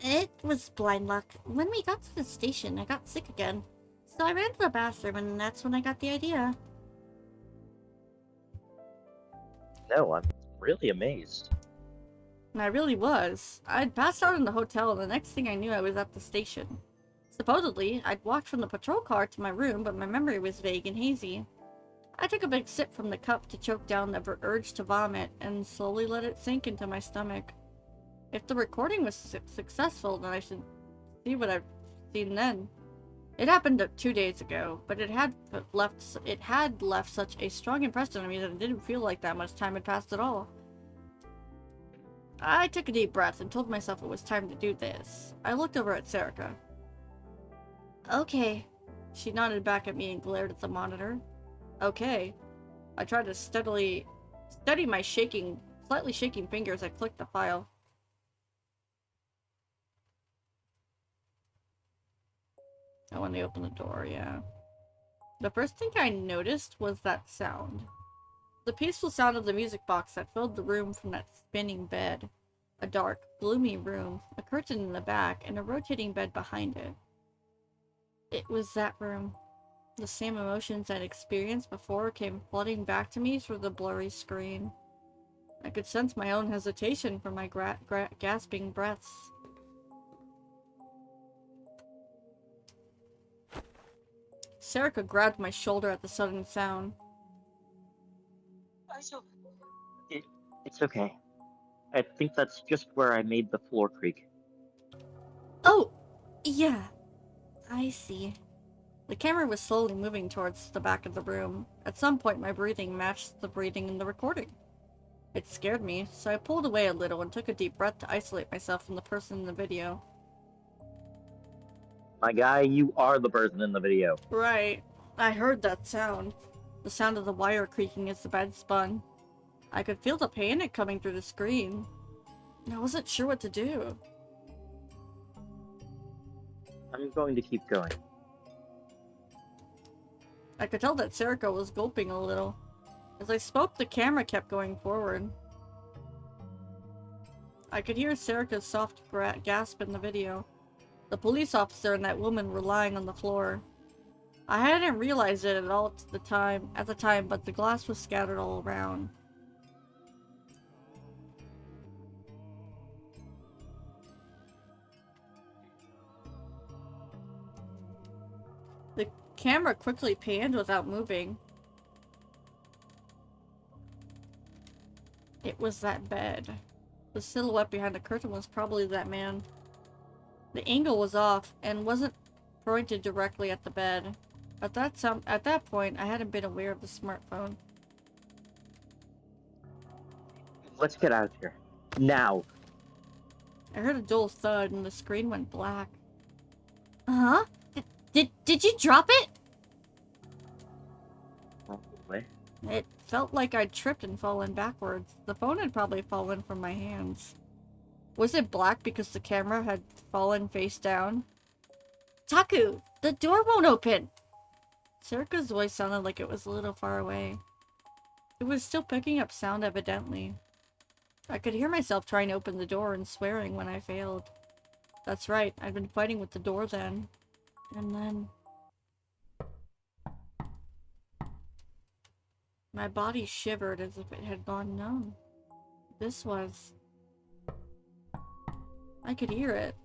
It was blind luck. When we got to the station, I got sick again. So I ran to the bathroom, and that's when I got the idea. No, I'm really amazed. And I really was. I'd passed out in the hotel, and the next thing I knew, I was at the station. Supposedly, I'd walked from the patrol car to my room, but my memory was vague and hazy. I took a big sip from the cup to choke down the urge to vomit, and slowly let it sink into my stomach. If the recording was successful, then I should see what I've seen then. It happened 2 days ago, but it had left such a strong impression on me that it didn't feel like that much time had passed at all. I took a deep breath and told myself it was time to do this. I looked over at Serica. Okay. She nodded back at me and glared at the monitor. Okay. I tried to steady my slightly shaking fingers. I clicked the file. Oh, when they opened the door, yeah. The first thing I noticed was that sound. The peaceful sound of the music box that filled the room from that spinning bed. A dark, gloomy room, a curtain in the back, and a rotating bed behind it. It was that room. The same emotions I'd experienced before came flooding back to me through the blurry screen. I could sense my own hesitation from my gasping breaths. Serica grabbed my shoulder at the sudden sound. It's okay. I think that's just where I made the floor creak. Oh, yeah. I see. The camera was slowly moving towards the back of the room. At some point, my breathing matched the breathing in the recording. It scared me, so I pulled away a little and took a deep breath to isolate myself from the person in the video. My guy, you are the person in the video. Right. I heard that sound. The sound of the wire creaking as the bed spun. I could feel the panic coming through the screen. I wasn't sure what to do. I'm going to keep going. I could tell that Serica was gulping a little. As I spoke, the camera kept going forward. I could hear Serica's soft gasp in the video. The police officer and that woman were lying on the floor. I hadn't realized it at all at the time, but the glass was scattered all around. The camera quickly panned without moving. It was that bed. The silhouette behind the curtain was probably that man. The angle was off and wasn't pointed directly at the bed. At that point, I hadn't been aware of the smartphone. Let's get out of here. Now! I heard a dull thud and the screen went black. Huh? Did you drop it? Probably. It felt like I'd tripped and fallen backwards. The phone had probably fallen from my hands. Was it black because the camera had fallen face down? Taku, the door won't open. Serica's voice sounded like it was a little far away. It was still picking up sound, evidently. I could hear myself trying to open the door and swearing when I failed. That's right, I'd been fighting with the door then. And then... My body shivered as if it had gone numb. This was... I could hear it.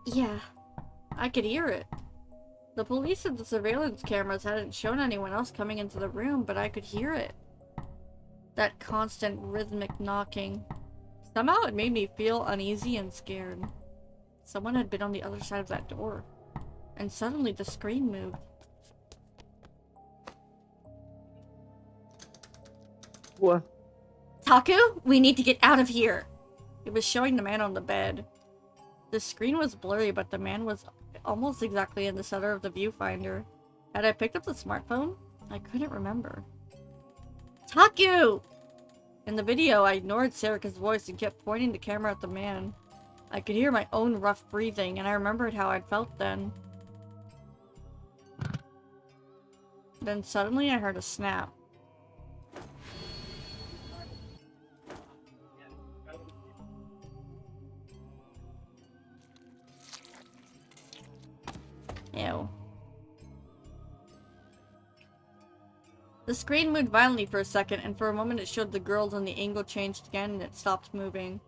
Yeah, I could hear it. The police and the surveillance cameras hadn't shown anyone else coming into the room, but I could hear it. That constant rhythmic knocking. Somehow it made me feel uneasy and scared. Someone had been on the other side of that door. And suddenly the screen moved. What? Taku, we need to get out of here! It was showing the man on the bed. The screen was blurry, but the man was almost exactly in the center of the viewfinder. Had I picked up the smartphone? I couldn't remember. Taku! In the video, I ignored Serika's voice and kept pointing the camera at the man. I could hear my own rough breathing, and I remembered how I'd felt then. Then suddenly I heard a snap. Ew. The screen moved violently for a second, and for a moment it showed the girls, and the angle changed again and it stopped moving.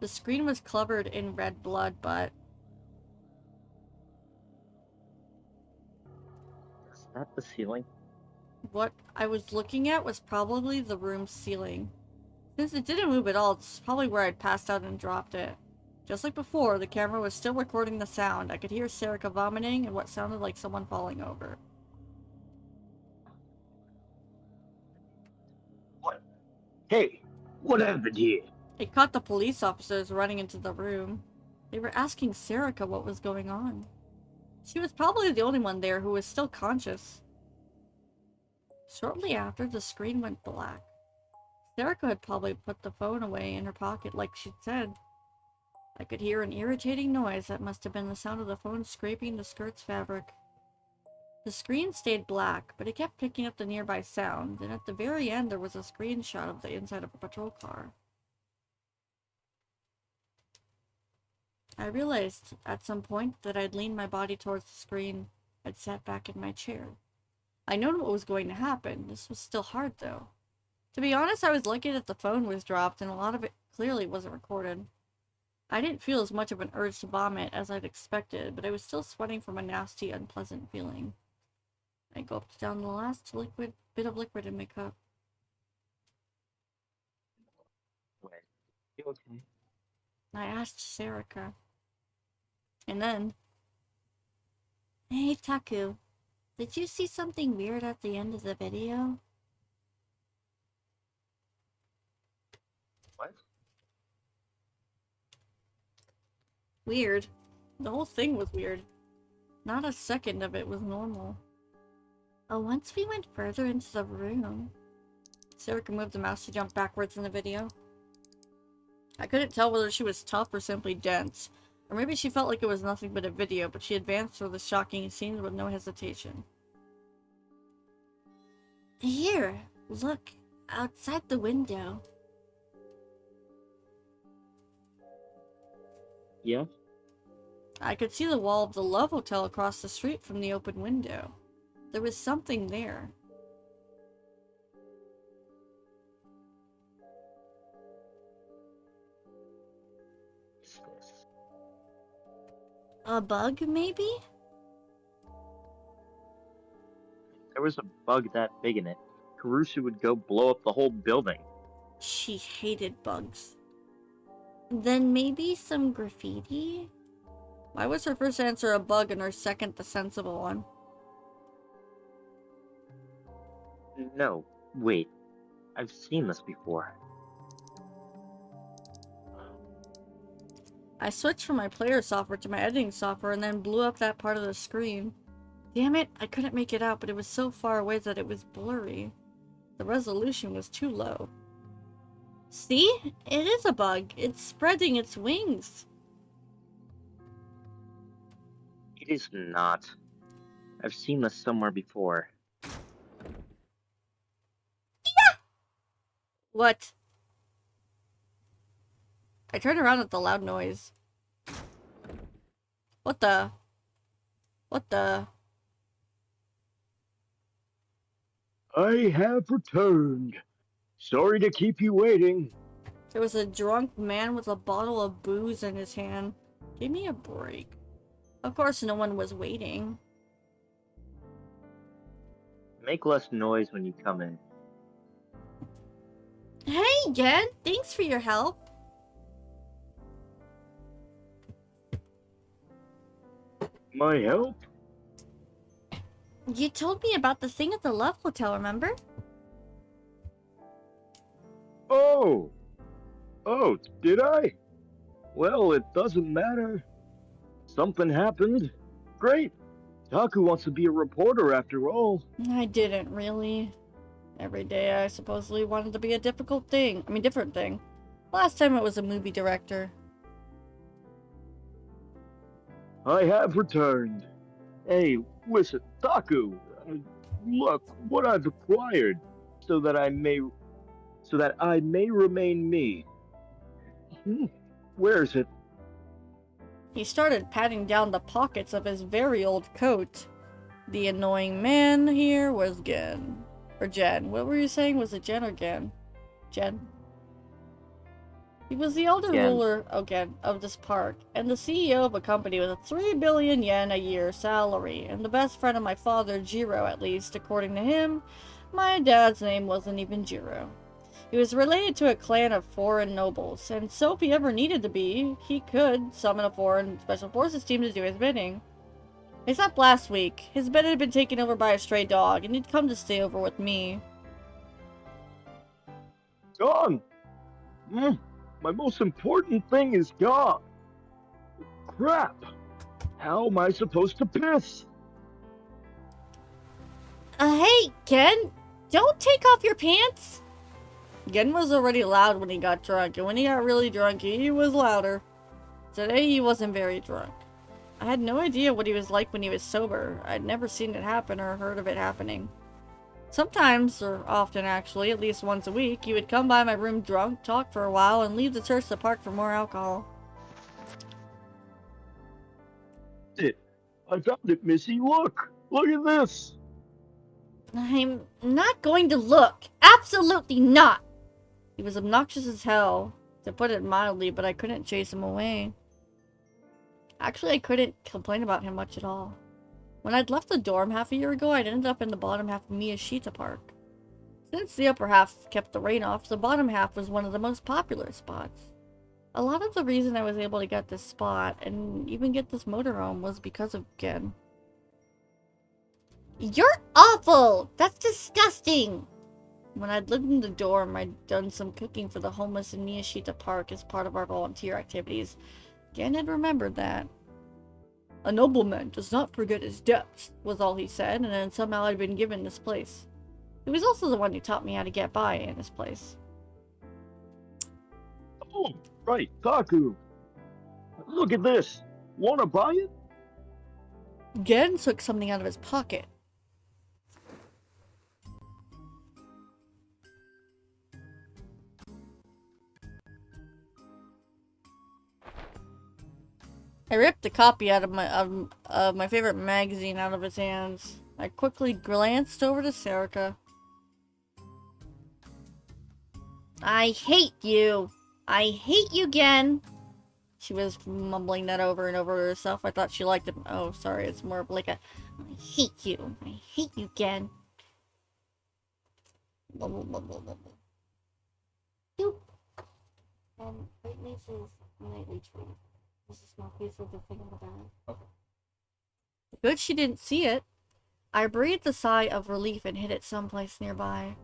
The screen was covered in red blood, but... Is that the ceiling? what I was looking at was probably the room's ceiling. Since it didn't move at all, it's probably where I'd passed out and dropped it. Just like before, the camera was still recording the sound. I could hear Serika vomiting and what sounded like someone falling over. What? Hey, what happened here? It caught the police officers running into the room. They were asking Serika what was going on. She was probably the only one there who was still conscious. Shortly after, the screen went black. Serika had probably put the phone away in her pocket like she'd said. I could hear an irritating noise that must have been the sound of the phone scraping the skirt's fabric. The screen stayed black, but it kept picking up the nearby sound, and at the very end there was a screenshot of the inside of a patrol car. I realized at some point that I'd leaned my body towards the screen. I'd sat back in my chair. I knew what was going to happen. This was still hard, though. To be honest, I was lucky that the phone was dropped, and a lot of it clearly wasn't recorded. I didn't feel as much of an urge to vomit as I'd expected, but I was still sweating from a nasty, unpleasant feeling. I gulped down the last bit of liquid in my cup. Wait, you okay? I asked Serika. And then... Hey, Taku. Did you see something weird at the end of the video? What? Weird. The whole thing was weird. Not a second of it was normal. Oh, once we went further into the room... Serika moved the mouse to jump backwards in the video. I couldn't tell whether she was tough or simply dense. Or maybe she felt like it was nothing but a video, but she advanced through the shocking scenes with no hesitation. Here, look, outside the window. Yeah? I could see the wall of the Love Hotel across the street from the open window. There was something there. What's this? A bug, maybe? If there was a bug that big in it, Kurusu would go blow up the whole building. She hated bugs. Then maybe some graffiti? Why was her first answer a bug and her second the sensible one? No, wait. I've seen this before. I switched from my player software to my editing software and then blew up that part of the screen. Damn it, I couldn't make it out, but it was so far away that it was blurry. The resolution was too low. See? It is a bug. It's spreading its wings. It is not. I've seen this somewhere before. What? I turned around at the loud noise. What the? What the? I have returned. Sorry to keep you waiting. There was a drunk man with a bottle of booze in his hand. Give me a break. Of course, no one was waiting. Make less noise when you come in. Hey, Gen! Thanks for your help. My help? You told me about the thing at the Love Hotel, remember? Oh! Oh, did I? Well, it doesn't matter. Something happened. Great. Taku wants to be a reporter after all. I didn't really. Every day I supposedly wanted to be a difficult thing. I mean, different thing. Last time it was a movie director. I have returned. Hey, listen, Taku. Look what I've acquired, so that I may remain me. Where is it? He started patting down the pockets of his very old coat. The annoying man here was Gen. Or Jen. What were you saying? Was it Jen or Gen? Jen. He was the elder Gen. ruler again of this park, and the CEO of a company with a 3 billion yen a year salary, and the best friend of my father, Jiro, at least, according to him. My dad's name wasn't even Jiro. He was related to a clan of foreign nobles, and so if he ever needed to be, he could summon a foreign special forces team to do his bidding. Except last week, his bed had been taken over by a stray dog, and he'd come to stay over with me. Gone. My most important thing is gone. Crap. How am I supposed to piss? Hey, Gen, don't take off your pants! Gen was already loud when he got drunk, and when he got really drunk, he was louder. Today, he wasn't very drunk. I had no idea what he was like when he was sober. I'd never seen it happen or heard of it happening. Sometimes, or often actually, at least once a week, he would come by my room drunk, talk for a while, and leave to search the park for more alcohol. I found it, Missy. Look! Look at this! I'm not going to look. Absolutely not! He was obnoxious as hell, to put it mildly, but I couldn't chase him away. Actually, I couldn't complain about him much at all. When I'd left the dorm half a year ago, I'd ended up in the bottom half of Miyashita Park. Since the upper half kept the rain off, the bottom half was one of the most popular spots. A lot of the reason I was able to get this spot, and even get this motorhome, was because of Gen. You're awful! That's disgusting! When I'd lived in the dorm, I'd done some cooking for the homeless in Miyashita Park as part of our volunteer activities. Gen had remembered that. A nobleman does not forget his debts, was all he said, and then somehow I'd been given this place. He was also the one who taught me how to get by in this place. Oh, right, Taku. Look at this. Wanna buy it? Gen took something out of his pocket. I ripped a copy out of my favorite magazine out of his hands. I quickly glanced over to Serica. I hate you. I hate you, Gen. She was mumbling that over and over to herself. I thought she liked it. Oh, sorry. It's more of like a, I hate you. I hate you, Gen. Doop. Great Mace's nightly treat. There's a small piece of the thing in the bag. Okay. Good she didn't see it. I breathed a sigh of relief and hid it someplace nearby.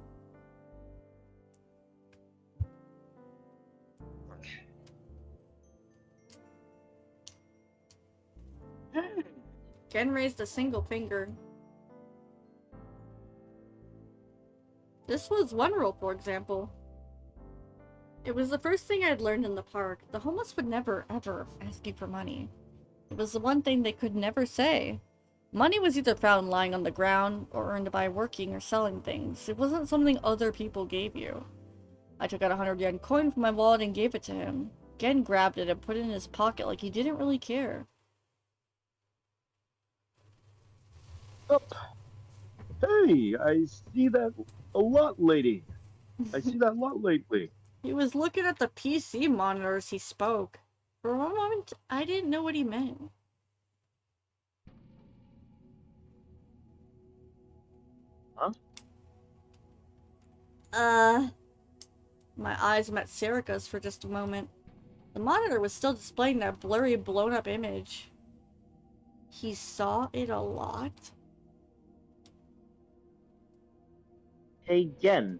Gen raised a single finger. This was one rule, for example. It was the first thing I'd learned in the park. The homeless would never, ever ask you for money. It was the one thing they could never say. Money was either found lying on the ground or earned by working or selling things. It wasn't something other people gave you. I took out a 100 yen coin from my wallet and gave it to him. Gen grabbed it and put it in his pocket like he didn't really care. Up. Hey, I see that a lot, lady. I see that a lot lately. He was looking at the PC monitor as he spoke. For one moment, I didn't know what he meant. Huh? My eyes met Serica's for just a moment. The monitor was still displaying that blurry, blown-up image. He saw it a lot? Hey, Gen.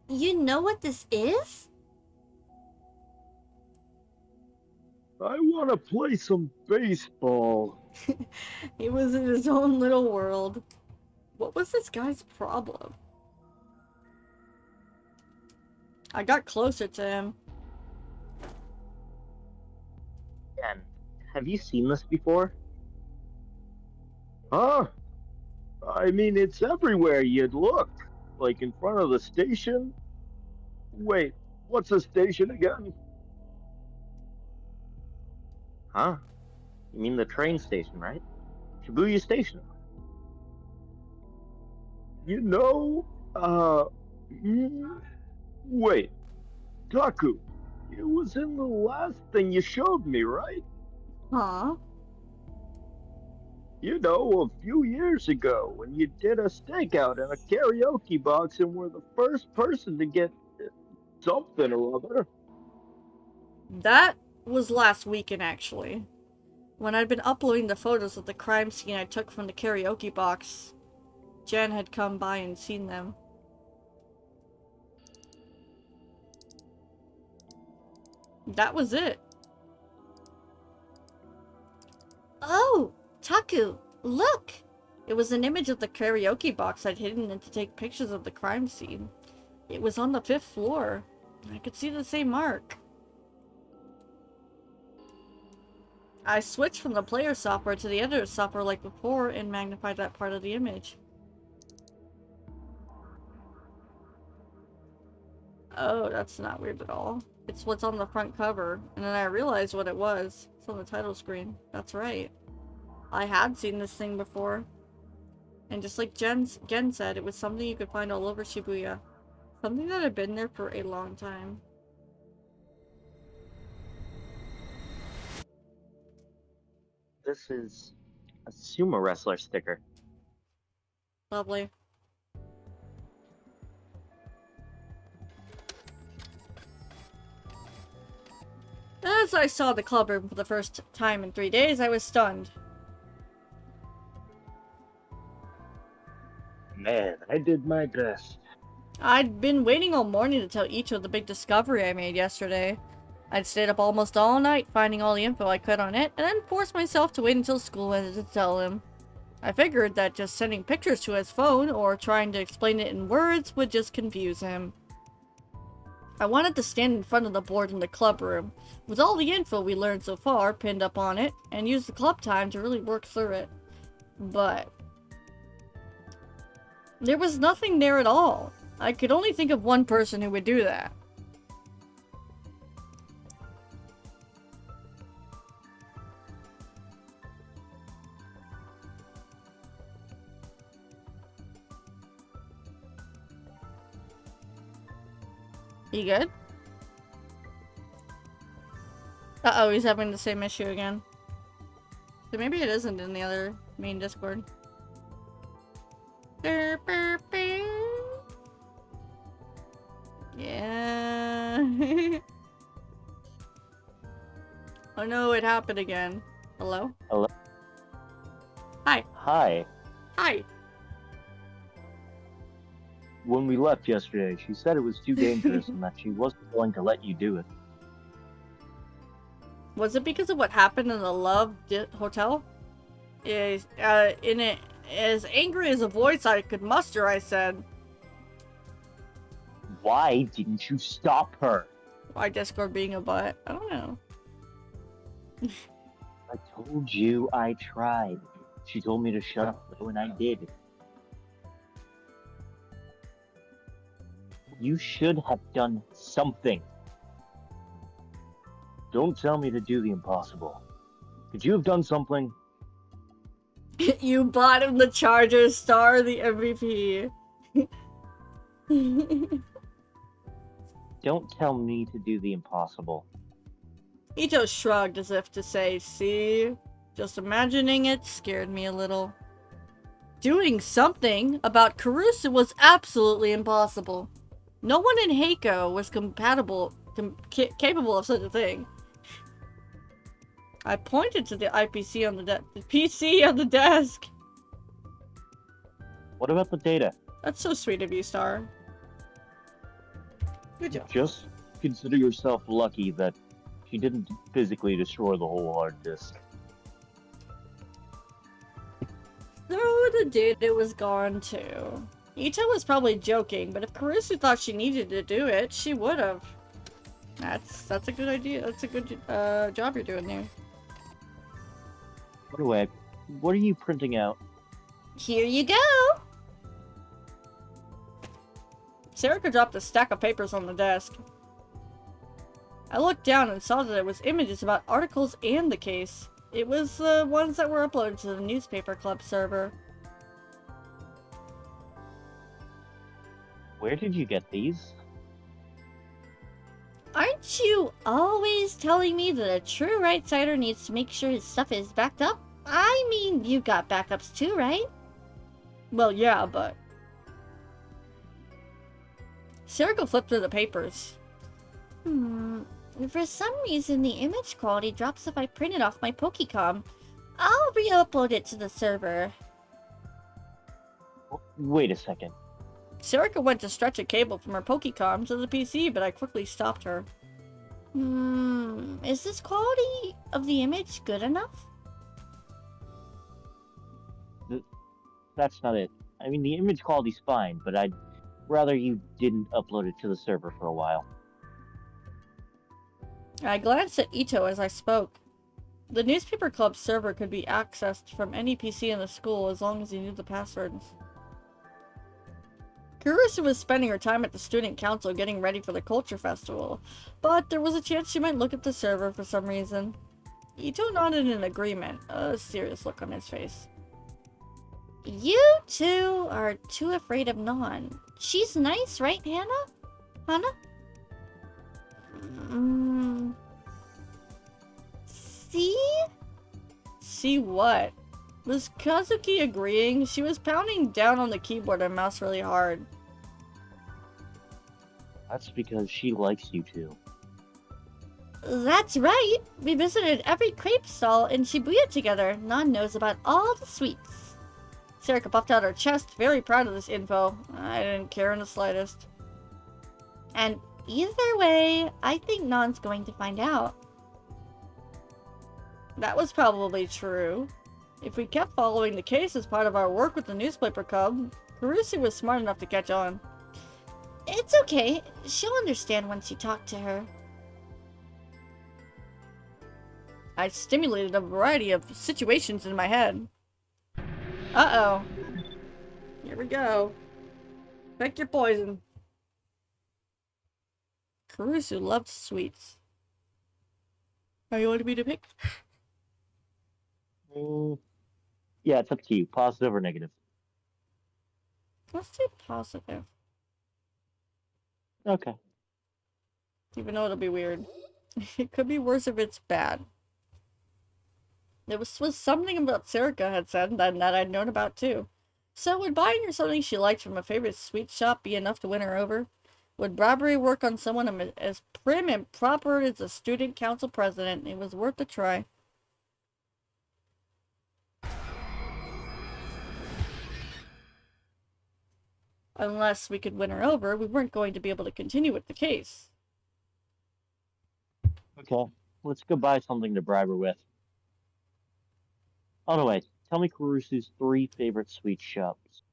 You know what this is? I want to play some baseball. He was in his own little world. What was this guy's problem? I got closer to him. Gen, have you seen this before? Huh? I mean, it's everywhere you'd look. Like in front of the station. Wait, what's a station again? Huh? You mean the train station, right? Shibuya Station. You know, wait, Taku, it was in the last thing you showed me, right? Huh? You know, a few years ago when you did a stakeout in a karaoke box and were the first person to get something or other. That was last weekend, actually. When I'd been uploading the photos of the crime scene I took from the karaoke box, Jen had come by and seen them. That was it. Oh! Taku! Look! It was an image of the karaoke box I'd hidden in to take pictures of the crime scene. It was on the 5th floor. I could see the same mark. I switched from the player software to the editor software like before and magnified that part of the image. Oh, that's not weird at all. It's what's on the front cover. And then I realized what it was. It's on the title screen. That's right. I had seen this thing before. And just like Gen said, it was something you could find all over Shibuya. Something that had been there for a long time. This is a sumo wrestler sticker. Lovely. As I saw the club room for the first time in 3 days, I was stunned. Man, I did my best. I'd been waiting all morning to tell Icho the big discovery I made yesterday. I'd stayed up almost all night finding all the info I could on it, and then forced myself to wait until school ended to tell him. I figured that just sending pictures to his phone or trying to explain it in words would just confuse him. I wanted to stand in front of the board in the club room, with all the info we learned so far pinned up on it, and use the club time to really work through it. But there was nothing there at all. I could only think of one person who would do that. You good? Uh-oh, he's having the same issue again. So maybe it isn't in the other main Discord. Yeah. Oh no, it happened again. Hello? Hello? Hi. Hi. Hi. When we left yesterday, she said it was too dangerous and that she wasn't going to let you do it. Was it because of what happened in the Love Hotel? As angry as a voice I could muster, I said, Why didn't you stop her? why Discord being a butt? I don't know. I told you I tried. She told me to shut up though, and I did. You should have done something. Don't tell me to do the impossible. Could you have done something? You bought him the Charger Star, the MVP. Don't tell me to do the impossible. Ito shrugged as if to say, see? Just imagining it scared me a little. Doing something about Kurusu was absolutely impossible. No one in Heiko was capable of such a thing. I pointed to the IPC on the PC on the desk. What about the data? That's so sweet of you, Star. Good job. Just consider yourself lucky that she didn't physically destroy the whole hard disk. So the data was gone too. Ito was probably joking, but if Kurusu thought she needed to do it, she would have. That's a good idea. That's a good job you're doing there. By the way, what are you printing out? Here you go! Sarika dropped a stack of papers on the desk. I looked down and saw that it was images about articles and the case. It was the ones that were uploaded to the newspaper club server. Where did you get these? Aren't you always telling me that a true right-sider needs to make sure his stuff is backed up? I mean, you've got backups too, right? Well, yeah, but... Sarika flipped through the papers. For some reason, the image quality drops if I print it off my Pokecom. I'll re-upload it to the server. Wait a second. Sarika went to stretch a cable from her Pokecom to the PC, but I quickly stopped her. Is this quality of the image good enough? That's not it. I mean, the image quality's fine, but I'd rather you didn't upload it to the server for a while. I glanced at Ito as I spoke. The newspaper club server could be accessed from any PC in the school as long as you knew the passwords. Kurusu was spending her time at the student council getting ready for the culture festival, but there was a chance she might look at the server for some reason. Ito nodded in agreement, a serious look on his face. You two are too afraid of Non. She's nice, right, Hannah? Hannah? See? See what? Was Kazuki agreeing? She was pounding down on the keyboard and mouse really hard. That's because she likes you two. That's right. We visited every crepe stall in Shibuya together. Non knows about all the sweets. Sarika puffed out her chest, very proud of this info. I didn't care in the slightest. And either way, I think Non's going to find out. That was probably true. If we kept following the case as part of our work with the newspaper club, Kurusu was smart enough to catch on. It's okay. She'll understand once you talk to her. I stimulated a variety of situations in my head. Uh-oh. Here we go. Pick your poison. Kurusu loved sweets. Are you wanting me to pick? Yeah, it's up to you. Positive or negative. Let's do positive. Okay. Even though it'll be weird. It could be worse if it's bad. There was something about Sarika had said that I'd known about too. So would buying her something she liked from a favorite sweet shop be enough to win her over? Would bribery work on someone as prim and proper as a student council president? It was worth a try. Unless we could win her over, we weren't going to be able to continue with the case. Okay, let's go buy something to bribe her with. Oh, no, wait. Tell me Kurusu's 3 favorite sweet shops.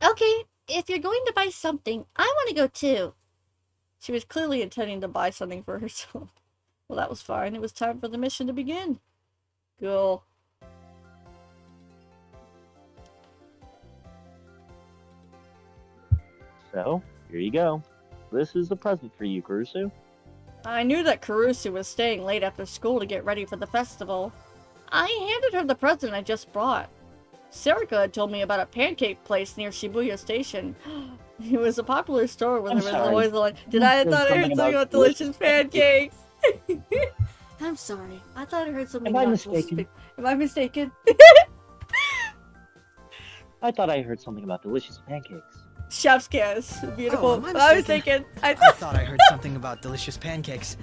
Okay, if you're going to buy something, I want to go too. She was clearly intending to buy something for herself. Well, that was fine. It was time for the mission to begin. Cool. So, here you go. This is a present for you, Kurusu. I knew that Karusu was staying late after school to get ready for the festival. I handed her the present I just brought. Serika had told me about a pancake place near Shibuya Station. It was a popular store where I'm there was sorry. always like, You I said thought I heard something something about about delicious delicious pancakes. I'm sorry. I thought I heard something Am I about mistaken? Am I mistaken? I thought I heard something about delicious pancakes. Chef's kiss. Beautiful. am I I was mistaken? thinking. I thought I heard something about delicious pancakes.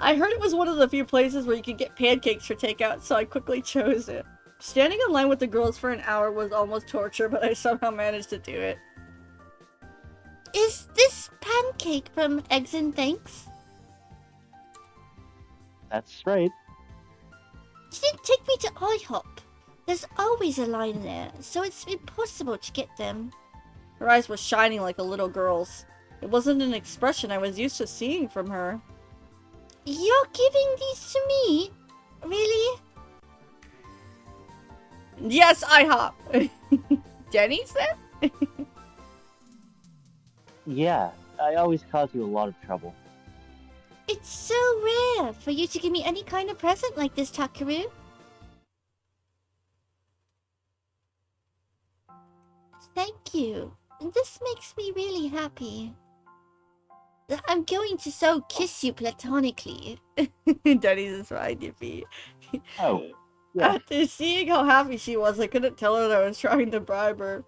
I heard it was one of the few places where you could get pancakes for takeout, so I quickly chose it. Standing in line with the girls for an hour was almost torture, but I somehow managed to do it. Is this pancake from Eggs and Thanks? That's right. You didn't take me to IHOP. There's always a line there, so it's impossible to get them. Her eyes were shining like a little girl's. It wasn't an expression I was used to seeing from her. You're giving these to me? Really? Yes, IHOP! Denny's then? Yeah, I always cause you a lot of trouble. It's so rare for you to give me any kind of present like this, Takeru. Thank you. This makes me really happy. I'm going to so kiss you platonically. Denny's is fine, Yippee. Oh, yeah. After seeing how happy she was, I couldn't tell her that I was trying to bribe her.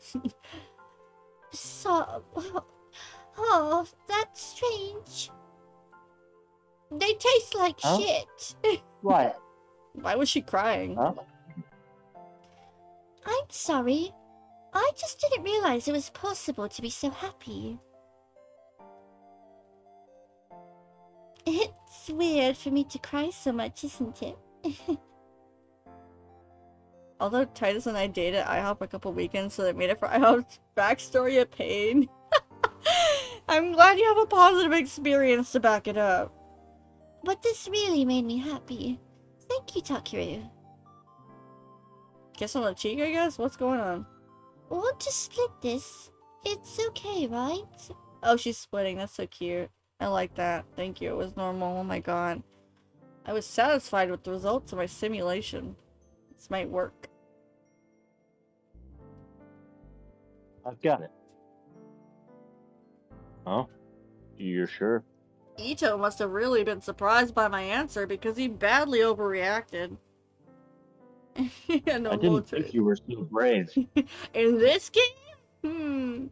So... Oh, that's strange. They taste like Huh? shit. What? Why was she crying? Huh? I'm sorry. I just didn't realize it was possible to be so happy. It's weird for me to cry so much, isn't it? Although Titus and I dated IHOP a couple weekends, so that made it for IHOP's backstory a pain. I'm glad you have a positive experience to back it up. But this really made me happy. Thank you, Takeru. Kiss on the cheek, I guess? What's going on? Want to split this? It's okay, right? Oh, she's splitting. That's so cute. I like that. Thank you. It was normal. Oh my god. I was satisfied with the results of my simulation. This might work. I've got it. Huh? You're sure? Ito must have really been surprised by my answer because he badly overreacted. No I didn't think you were so brave. In this game?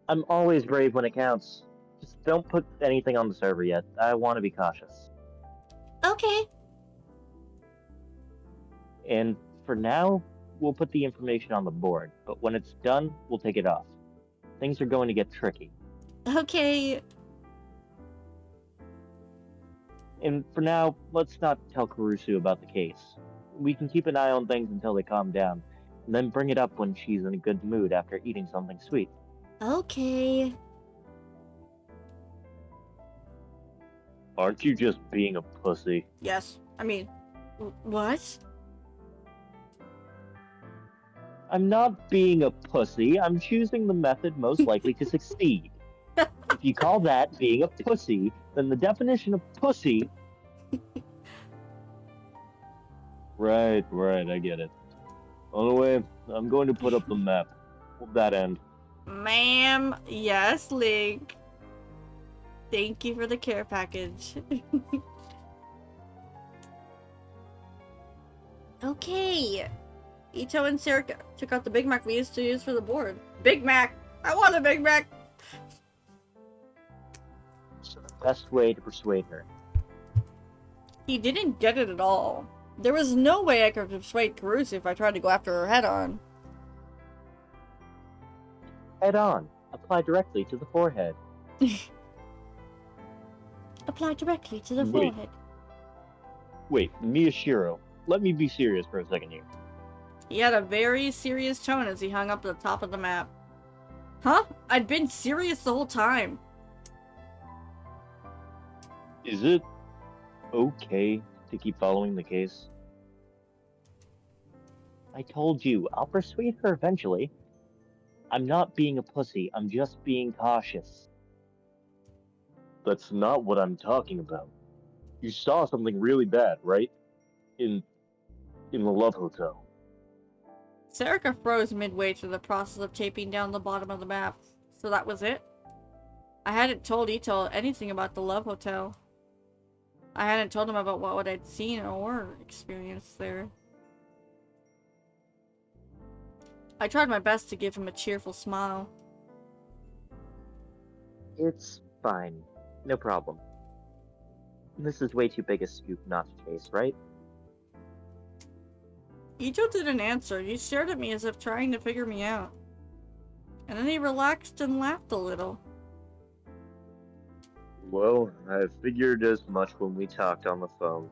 I'm always brave when it counts. Just don't put anything on the server yet. I want to be cautious. Okay. And for now, we'll put the information on the board, but when it's done, we'll take it off. Things are going to get tricky. Okay. And for now, let's not tell Karusu about the case. We can keep an eye on things until they calm down, and then bring it up when she's in a good mood after eating something sweet. Okay. Aren't you just being a pussy? Yes. I mean, what? I'm not being a pussy. I'm choosing the method most likely to succeed. If you call that being a pussy, then the definition of pussy... Right, I get it. On the way, I'm going to put up the map. Hold that end. Ma'am, yes, Link. Thank you for the care package. Okay. Ito and Serika took out the Big Mac we used to use for the board. Big Mac! I want a Big Mac! It's the best way to persuade her. He didn't get it at all. There was no way I could persuade Karusu if I tried to go after her head on. Head on. Apply directly to the forehead. Apply directly to the Wait. forehead. Wait, Miyashiro, let me be serious for a second here. He had a very serious tone as he hung up at the top of the map. Huh? I'd been serious the whole time. Is it okay to keep following the case? I told you, I'll persuade her eventually. I'm not being a pussy, I'm just being cautious. That's not what I'm talking about. You saw something really bad, right? In the Love Hotel. Serica froze midway through the process of taping down the bottom of the map. So that was it? I hadn't told Ito anything about the Love Hotel. I hadn't told him about what I'd seen or experienced there. I tried my best to give him a cheerful smile. It's fine. No problem. This is way too big a scoop not to chase, right? Ito didn't answer. He stared at me as if trying to figure me out. And then he relaxed and laughed a little. Well, I figured as much when we talked on the phone.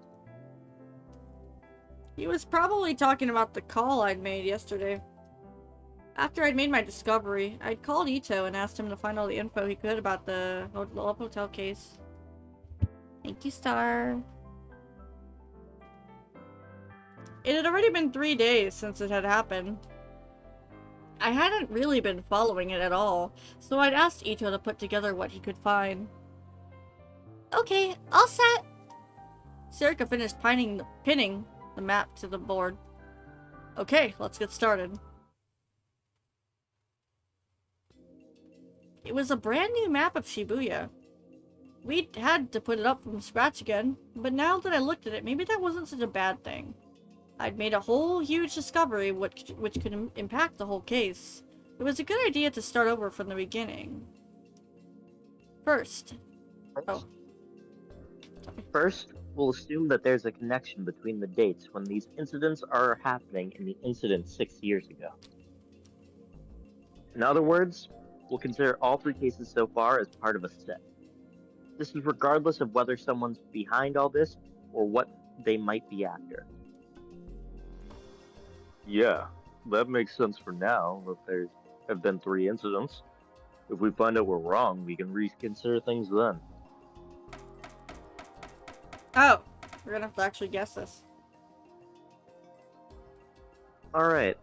He was probably talking about the call I'd made yesterday. After I'd made my discovery, I'd called Ito and asked him to find all the info he could about the Love Hotel case. Thank you, Star. It had already been 3 days since it had happened. I hadn't really been following it at all, so I'd asked Ito to put together what he could find. Okay, all set. Serica finished pinning the map to the board. Okay, let's get started. It was a brand new map of Shibuya. We'd had to put it up from scratch again, but now that I looked at it, maybe that wasn't such a bad thing. I'd made a whole huge discovery which could impact the whole case. It was a good idea to start over from the beginning. First, we'll assume that there's a connection between the dates when these incidents are happening and the incident 6 years ago. In other words, we'll consider all 3 cases so far as part of a set. This is regardless of whether someone's behind all this or what they might be after. Yeah, that makes sense for now, that there have been 3 incidents. If we find out we're wrong, we can reconsider things then. oh, we're gonna have to actually guess this. Alright,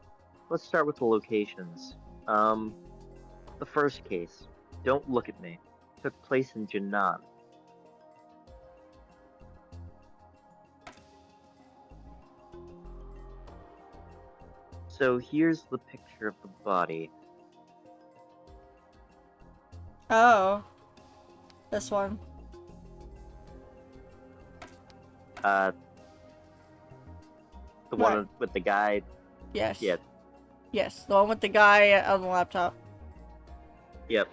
let's start with the locations. The first case, Don't Look at Me, took place in Jinan. So here's the picture of the body. Oh. This one. The one with the guy. Yes. Yeah. Yes, the one with the guy on the laptop. Yep.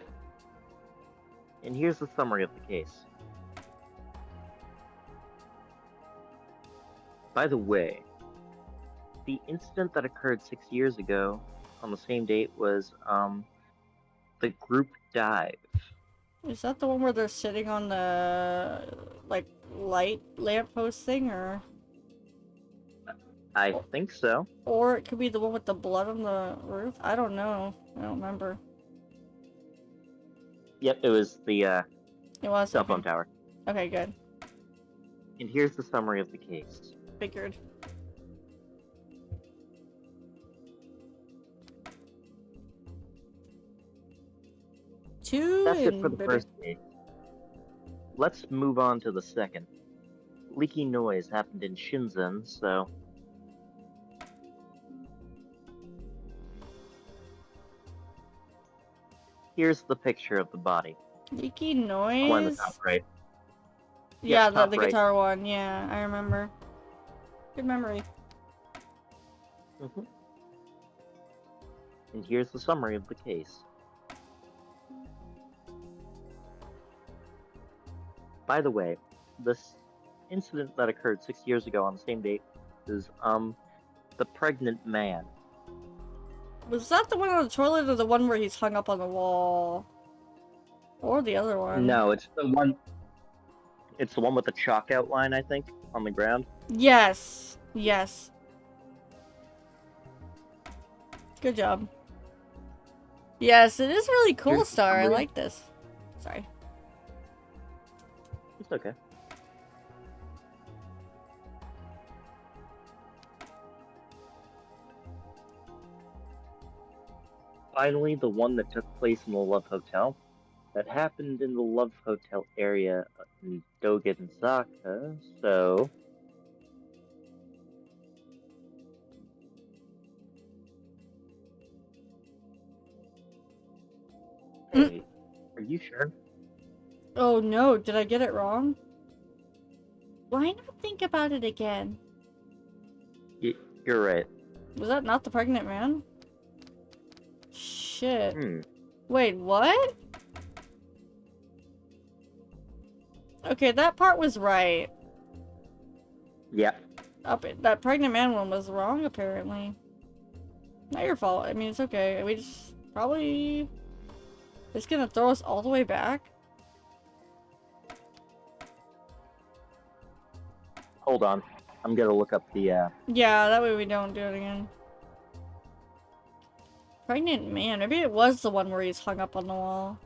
And here's the summary of the case. By the way, the incident that occurred 6 years ago on the same date was, the group dive. Is that the one where they're sitting on the, like, light lamppost thing, or? I think so. Or it could be the one with the blood on the roof? I don't know. I don't remember. Yep, it was the, It was? cell Okay. phone tower. Okay, good. And here's the summary of the case. Figured. That's it for the first case. Let's move on to the second. Leaky noise happened in Shinzen, so... Here's the picture of the body. Leaky One on the noise? top right. Yeah, Yep, top the right. guitar one. Yeah, I remember. Good memory. Mhm. And here's the summary of the case. By the way, this incident that occurred 6 years ago on the same date is, the pregnant man. Was that the one on the toilet or the one where he's hung up on the wall? Or the other one? No, it's the one with the chalk outline, I think, on the ground. Yes. Yes. Good job. Yes, it is really cool, Here's the Star. I summary. like this. Sorry. It's okay. Finally, the one that took place in the Love Hotel. that happened in the Love Hotel area in Dogenzaka, so... Hey, are you sure? Oh no, did I get it wrong? Why not think about it again? You're right. Was that not the pregnant man? Shit. Hmm. Wait, what? Okay, that part was right. Yeah. That pregnant man one was wrong, apparently. Not your fault. I mean, it's okay. We just probably... It's gonna throw us all the way back? Hold on. I'm gonna look up the, Yeah, that way we don't do it again. Pregnant man. Maybe it was the one where he's hung up on the wall.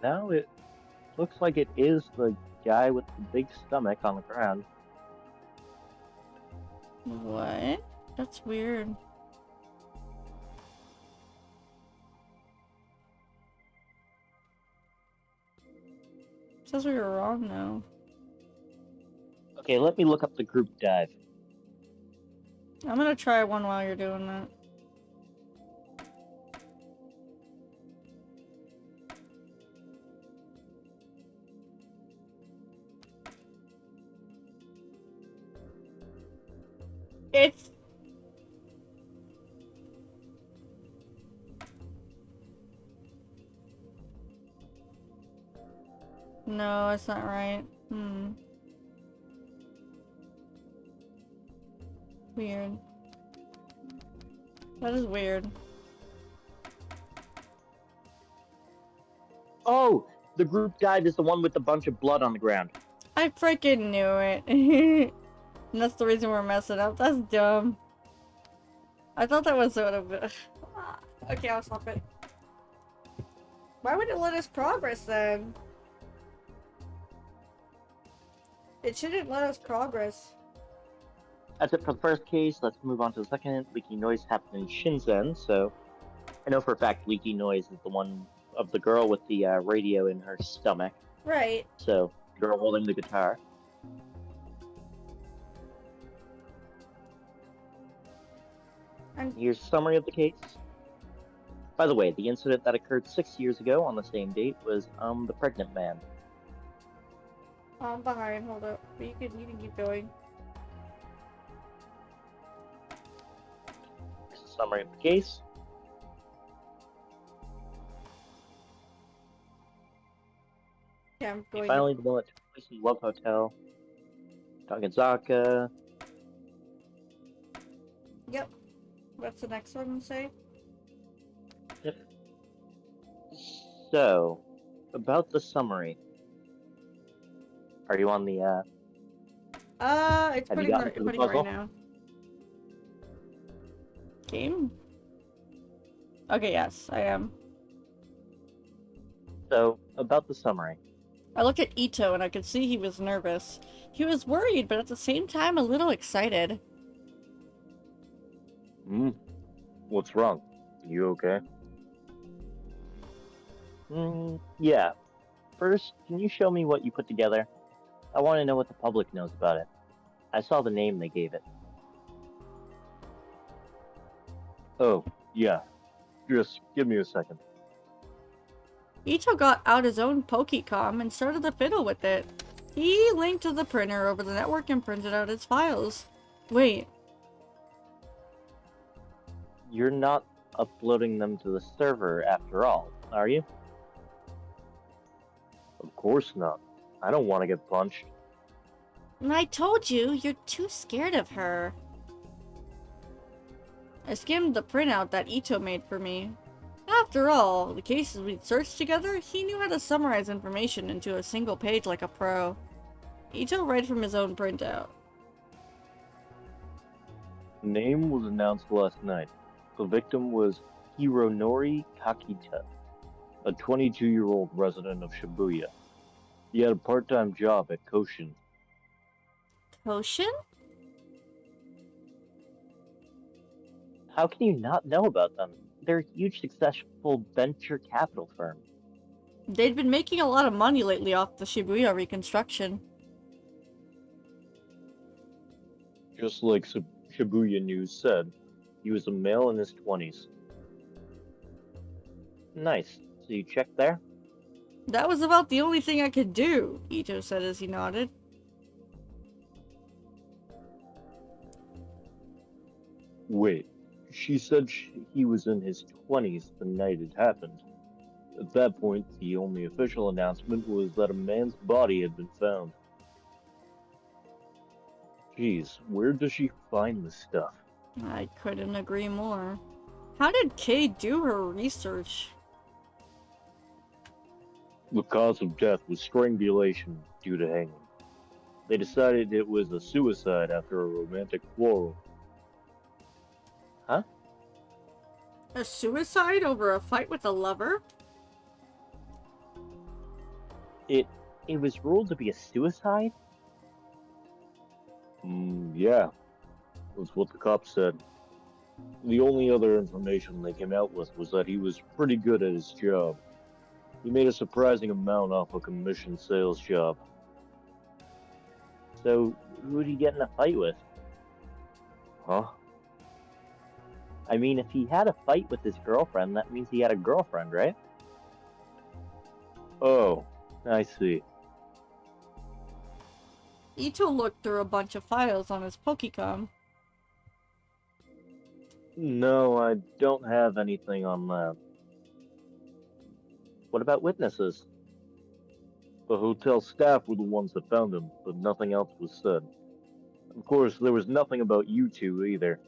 Now it looks like it is the guy with the big stomach on the ground. What? That's weird. Says we were wrong now. Okay, let me look up the group dive. I'm gonna try one while you're doing that. It's... No, it's not right. Weird. That is weird. Oh! The group dive is the one with a bunch of blood on the ground. I freaking knew it. And that's the reason we're messing up. That's dumb. I thought that was sort of... Okay, I'll stop it. Why would it let us progress then? It shouldn't let us progress. That's it for the first case. Let's move on to the second. Leaky noise happened in Shinzen, so... I know for a fact leaky noise is the one of the girl with the radio in her stomach. Right. So, girl holding the guitar. Here's a summary of the case. By the way, the incident that occurred 6 years ago on the same date was, the pregnant man. I'm behind, hold up. But you can keep going. Here's a summary of the case. Yeah, I'm going. Finally, the one that took place in Love Hotel, Dogenzaka. Yep. What's the next one say? Yep. So, about the summary. Are you on the, It's Have you putting gotten it to the right puzzle? now. Game? Okay, yes, I am. So, about the summary. I looked at Ito and I could see he was nervous. He was worried, but at the same time a little excited. What's wrong? You okay? Yeah. First, can you show me what you put together? I want to know what the public knows about it. I saw the name they gave it. Oh, yeah. Just give me a second. Ito got out his own Pokecom and started to fiddle with it. He linked to the printer over the network and printed out his files. Wait. You're not uploading them to the server after all, are you? Of course not. I don't want to get punched. And I told you, you're too scared of her. I skimmed the printout that Ito made for me. After all, the cases we'd searched together, he knew how to summarize information into a single page like a pro. Ito read from his own printout. Name was announced last night. The victim was Hironori Kakita, a 22-year-old resident of Shibuya. He had a part-time job at Koshin. Koshin? How can you not know about them? They're a huge, successful venture capital firm. They'd been making a lot of money lately off the Shibuya reconstruction. Just like Shibuya News said, he was a male in his 20s. Nice. So you checked there? That was about the only thing I could do, Ito said as he nodded. Wait, she said he was in his 20s the night it happened. At that point, the only official announcement was that a man's body had been found. Geez, where does she find this stuff? I couldn't agree more. How did Kay do her research? The cause of death was strangulation due to hanging. They decided it was a suicide after a romantic quarrel. Huh? A suicide over a fight with a lover? It was ruled to be a suicide? Yeah. That's what the cops said. The only other information they came out with was that he was pretty good at his job. He made a surprising amount off a commission sales job. So, who did he get in a fight with? Huh? I mean, if he had a fight with his girlfriend, that means he had a girlfriend, right? Oh, I see. Ito looked through a bunch of files on his Pokecom. No, I don't have anything on that. What about witnesses? The hotel staff were the ones that found him, but nothing else was said. Of course, there was nothing about you two either.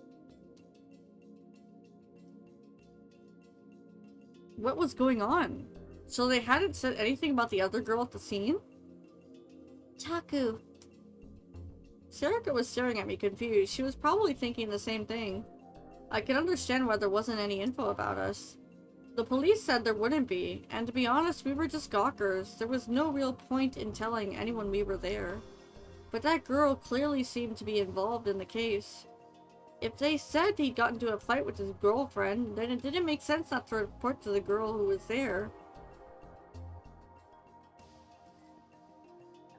What was going on? So they hadn't said anything about the other girl at the scene? Taku. Sarika was staring at me confused. She was probably thinking the same thing. I could understand why there wasn't any info about us. The police said there wouldn't be, and to be honest, we were just gawkers. There was no real point in telling anyone we were there. But that girl clearly seemed to be involved in the case. If they said he'd gotten into a fight with his girlfriend, then it didn't make sense not to report to the girl who was there.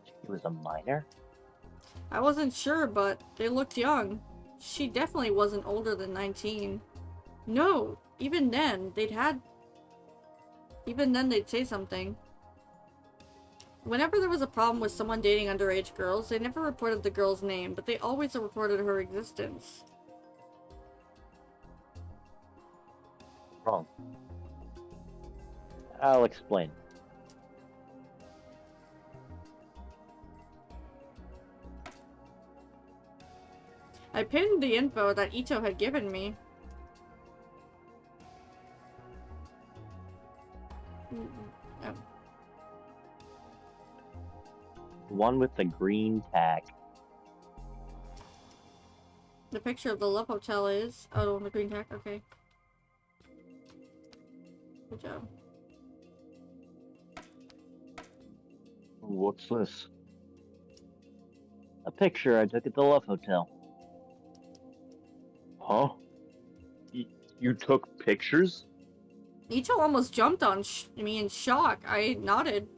He was a minor? I wasn't sure, but they looked young. She definitely wasn't older than 19. No, even then, they'd say something. Whenever there was a problem with someone dating underage girls, they never reported the girl's name, but they always reported her existence. Wrong. I'll explain. I pinned the info that Ito had given me. Oh. One with the green tag. The picture of the Love Hotel is... Oh, the green tag? Okay. Good job. What's this? A picture I took at the Love Hotel. Huh? You took pictures? Ito almost jumped on me in shock. I nodded.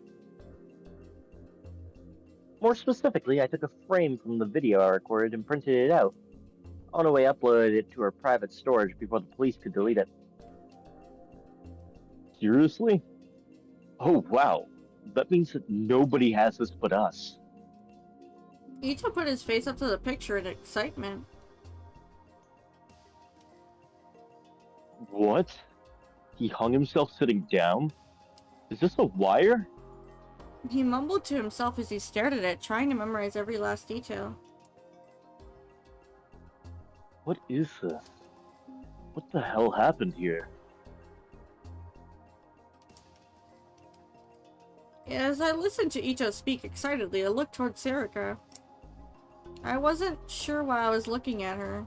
More specifically, I took a frame from the video I recorded and printed it out. On the way, uploaded it to our private storage before the police could delete it. Seriously? Oh, wow. That means that nobody has this but us. Ito put his face up to the picture in excitement. What? He hung himself sitting down? Is this a wire? He mumbled to himself as he stared at it, trying to memorize every last detail. What is this? What the hell happened here? As I listened to Ito speak excitedly, I looked toward Serica. I wasn't sure why I was looking at her,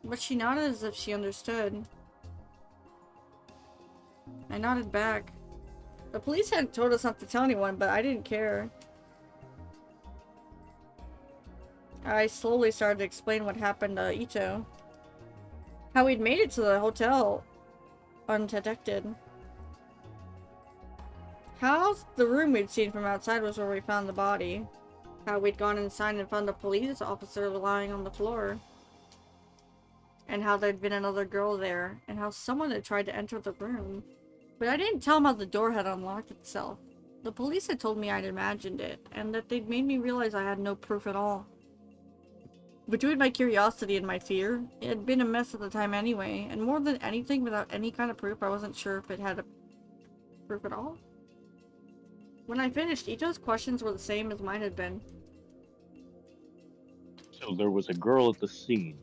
but she nodded as if she understood. I nodded back. The police hadn't told us not to tell anyone, but I didn't care. I slowly started to explain what happened to Ito. How we'd made it to the hotel undetected. How the room we'd seen from outside was where we found the body. How we'd gone inside and found a police officer lying on the floor. And how there'd been another girl there. And how someone had tried to enter the room. But I didn't tell them how the door had unlocked itself. The police had told me I'd imagined it. And that they'd made me realize I had no proof at all. Between my curiosity and my fear, it had been a mess at the time anyway. And more than anything, without any kind of proof, I wasn't sure if it had a proof at all. When I finished, Ito's questions were the same as mine had been. So there was a girl at the scene,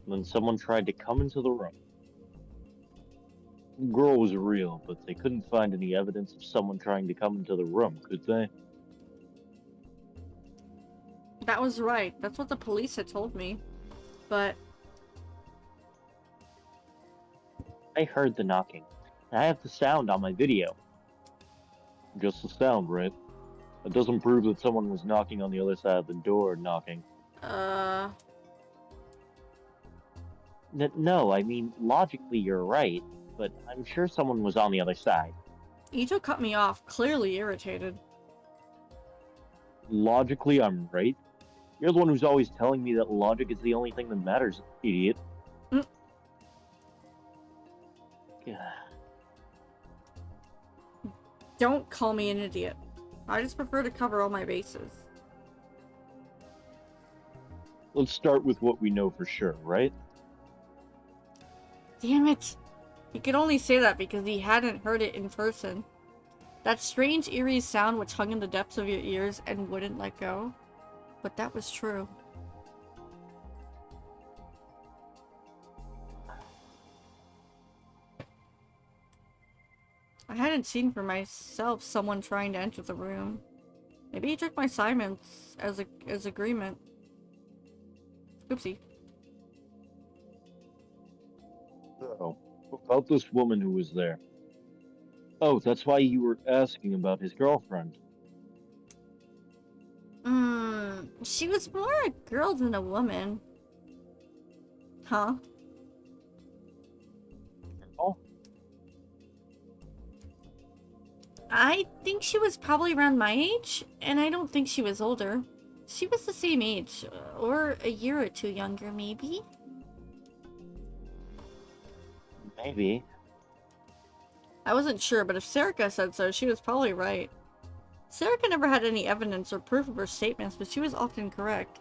and then someone tried to come into the room. The girl was real, but they couldn't find any evidence of someone trying to come into the room, could they? That was right. That's what the police had told me. But I heard the knocking. I have the sound on my video. Just the sound, right? It doesn't prove that someone was knocking on the other side of the door knocking. No, I mean, logically you're right, but I'm sure someone was on the other side. Ito cut me off, clearly irritated. Logically, I'm right? You're the one who's always telling me that logic is the only thing that matters, idiot. Mm. Don't call me an idiot. I just prefer to cover all my bases. Let's start with what we know for sure, right? Damn it! He could only say that because he hadn't heard it in person. That strange, eerie sound which hung in the depths of your ears and wouldn't let go. But that was true. I hadn't seen for myself someone trying to enter the room. Maybe he took my assignments as agreement. Oopsie. Oh, about this woman who was there. Oh, that's why you were asking about his girlfriend. She was more a girl than a woman. Huh? Oh? I think she was probably around my age, and I don't think she was older. She was the same age, or a year or two younger, maybe? Maybe. I wasn't sure, but if Serica said so, she was probably right. Serica never had any evidence or proof of her statements, but she was often correct.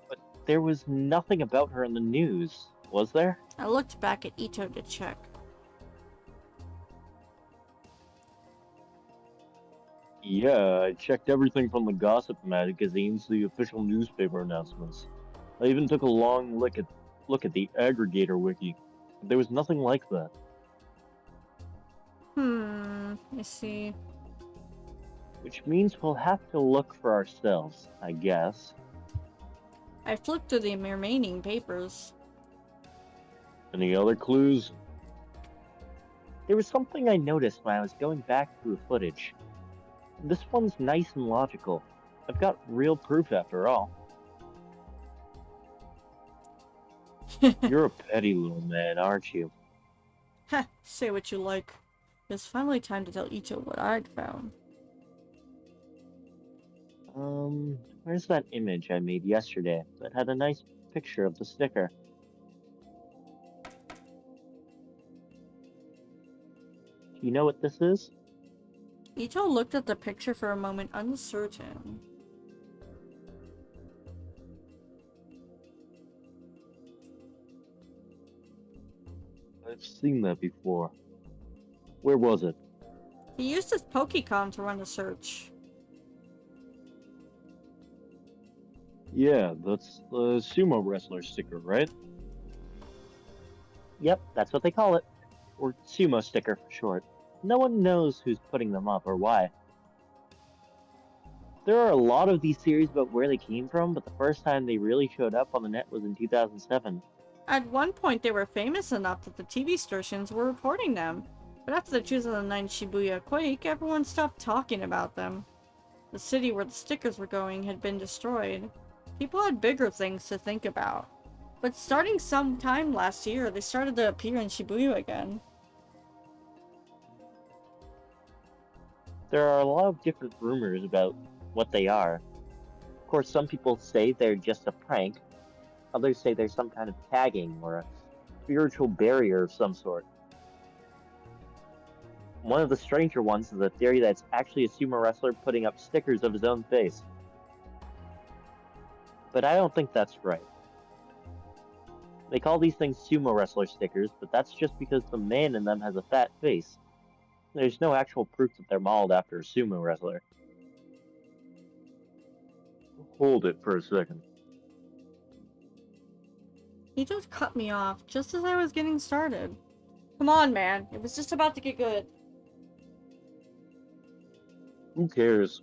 But there was nothing about her in the news, was there? I looked back at Ito to check. Yeah, I checked everything from the gossip magazines to the official newspaper announcements. I even took a long look at the aggregator wiki. There was nothing like that. I see. Which means we'll have to look for ourselves, I guess. I flipped through the remaining papers. Any other clues? There was something I noticed when I was going back through the footage. This one's nice and logical. I've got real proof after all. You're a petty little man, aren't you? Heh, say what you like. It's finally time to tell Ito what I'd found. Where's that image I made yesterday that had a nice picture of the sticker? Do you know what this is? Ito looked at the picture for a moment, uncertain. I've seen that before. Where was it? He used his Pokecon to run the search. Yeah, that's the sumo wrestler sticker, right? Yep, that's what they call it. Or sumo sticker for short. No one knows who's putting them up or why. There are a lot of these theories about where they came from, but the first time they really showed up on the net was in 2007. At one point, they were famous enough that the TV stations were reporting them. But after the 2009 Shibuya quake, everyone stopped talking about them. The city where the stickers were going had been destroyed. People had bigger things to think about. But starting sometime last year, they started to appear in Shibuya again. There are a lot of different rumors about what they are. Of course, some people say they're just a prank. Others say they're some kind of tagging or a spiritual barrier of some sort. One of the stranger ones is the theory that it's actually a sumo wrestler putting up stickers of his own face. But I don't think that's right. They call these things sumo wrestler stickers, but that's just because the man in them has a fat face. There's no actual proof that they're modeled after a sumo wrestler. Hold it for a second. He just cut me off just as I was getting started. Come on, man. It was just about to get good. Who cares?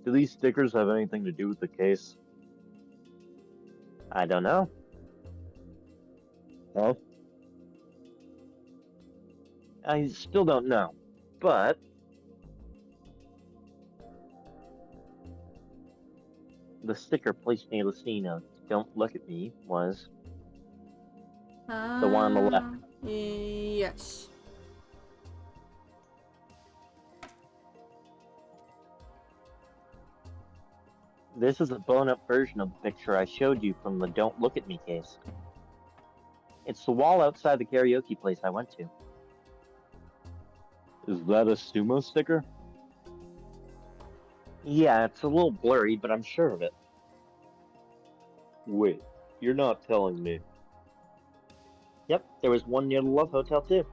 Do these stickers have anything to do with the case? I don't know. Huh? I still don't know. But the sticker placed near the scene of "Don't Look at Me" was the one on the left. Yes. This is a blown-up version of the picture I showed you from the "Don't Look at Me" case. It's the wall outside the karaoke place I went to. Is that a sumo sticker? Yeah, it's a little blurry, but I'm sure of it. Wait, you're not telling me. Yep, there was one near the Love Hotel too.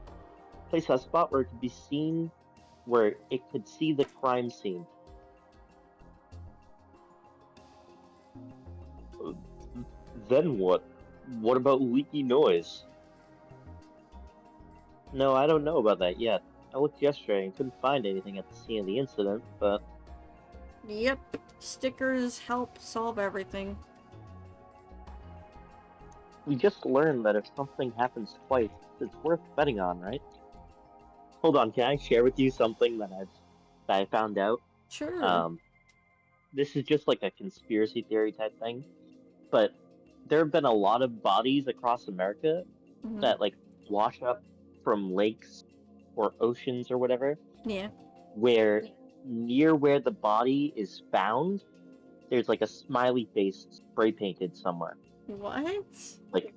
Place has a spot where it could be seen, where it could see the crime scene. Then what? What about leaky noise? No, I don't know about that yet. I looked yesterday and couldn't find anything at the scene of the incident, but Yep. Stickers help solve everything. we just learned that if something happens twice, it's worth betting on, right? Hold on, can I share with you something that I found out? Sure. This is just like a conspiracy theory type thing, but there have been a lot of bodies across America Mhm. that like wash up from lakes or oceans or whatever, Yeah. where near where the body is found, there's like a smiley face spray painted somewhere. What? Like,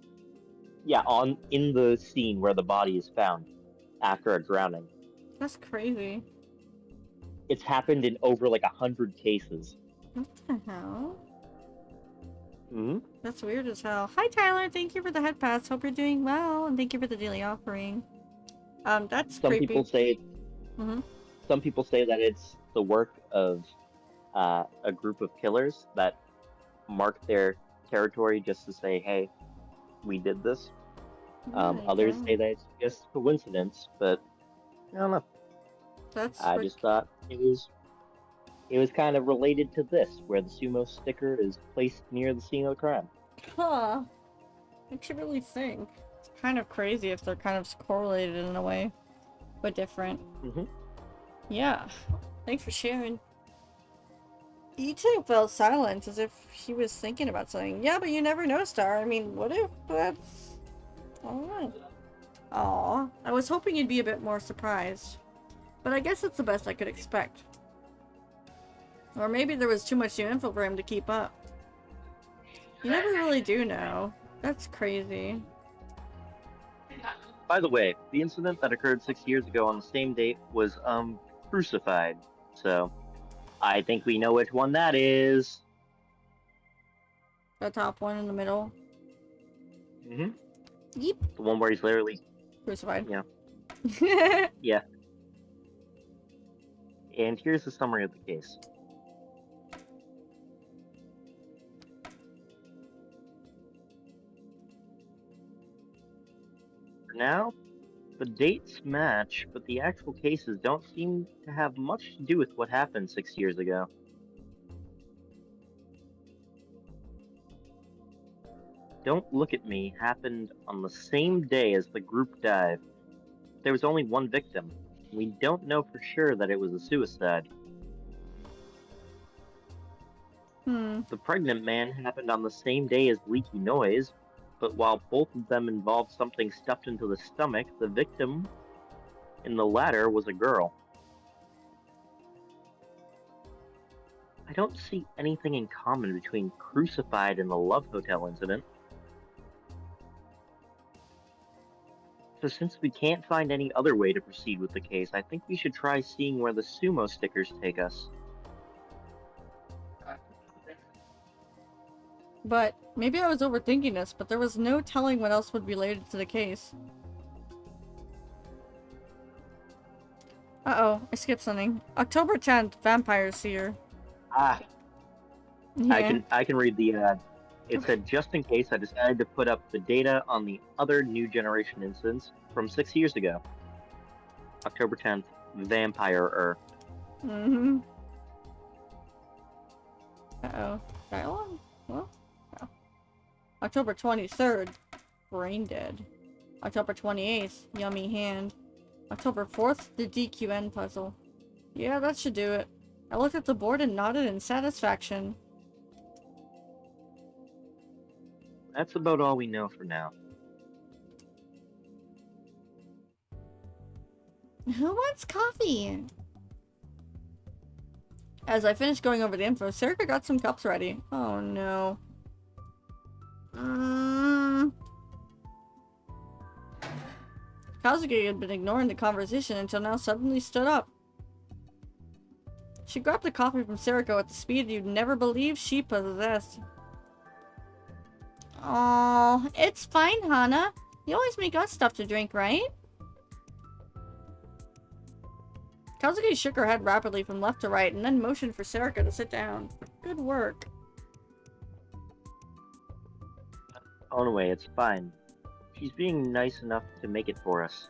yeah, in the scene where the body is found after a drowning. That's crazy. It's happened in over like 100 cases. What the hell? Hmm? That's weird as hell. Hi, Tyler. Thank you for the head pass. Hope you're doing well, and thank you for the daily offering. That's Some creepy. people say Mhm. some people say that it's the work of a group of killers that mark their territory just to say, "Hey, we did this." Others say that it's just coincidence, but I don't know. That's I just thought it was kind of related to this, where the sumo sticker is placed near the scene of the crime. Huh. Makes you really think. It's kind of crazy if they're kind of correlated in a way, but different. Mm-hmm. Yeah. Thanks for sharing. E2 fell silent as if he was thinking about something. Yeah, but you never know, Star. I mean, what if that's... I don't know. Aw. I was hoping you'd be a bit more surprised. But I guess it's the best I could expect. Or maybe there was too much new info for him to keep up. You never really do know. That's crazy. By the way, the incident that occurred 6 years ago on the same date was crucified. So, I think we know which one that is. The top one in the middle. Mm-hmm. Yep. The one where he's literally, Crucified. Yeah. yeah. And here's the summary of the case. now, the dates match, but the actual cases don't seem to have much to do with what happened 6 years ago. Don't Look at Me happened on the same day as the group dive. There was only one victim. We don't know for sure that it was a suicide. The pregnant man happened on the same day as Leaky Noise, but while both of them involved something stuffed into the stomach, the victim in the latter was a girl. I don't see anything in common between Crucified and the Love Hotel incident. So since we can't find any other way to proceed with the case, I think we should try seeing where the sumo stickers take us. But maybe I was overthinking this, but there was no telling what else would be related to the case. Uh-oh, I skipped something. October 10th, Vampire Seer. Ah, Yeah. I can read the ad. It said, just in case, I decided to put up the data on the other New Generation incidents from 6 years ago. October 10th, Vampire-er. Mm-hmm. Uh-oh. Dialogue? Well, no. October 23rd, Brain Dead. October 28th, Yummy Hand. October 4th, the DQN puzzle. Yeah, that should do it. I looked at the board and nodded in satisfaction. That's about all we know for now. Who wants coffee? As I finished going over the info, Serica got some cups ready. Oh no. Kazuki had been ignoring the conversation until now suddenly stood up. She grabbed the coffee from Serica at the speed you'd never believe she possessed. Oh, it's fine, Hana. You always make us stuff to drink, right? Kazuki shook her head rapidly from left to right and then motioned for Serica to sit down. Good work. Onaway, it's fine. She's being nice enough to make it for us.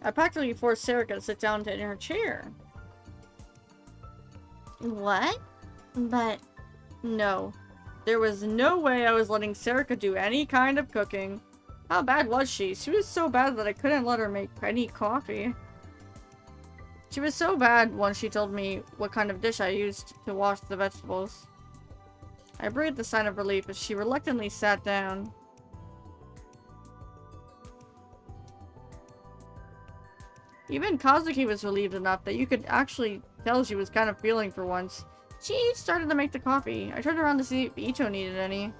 I practically forced Serica to sit down in her chair. What? But No. There was no way I was letting Serica do any kind of cooking. How bad was she? She was so bad that I couldn't let her make any coffee. She was so bad once she told me what kind of dish I used to wash the vegetables. I breathed a sign of relief as she reluctantly sat down. Even Kazuki was relieved enough that you could actually tell she was kind of feeling for once. She started to make the coffee. I turned around to see if Ito needed any.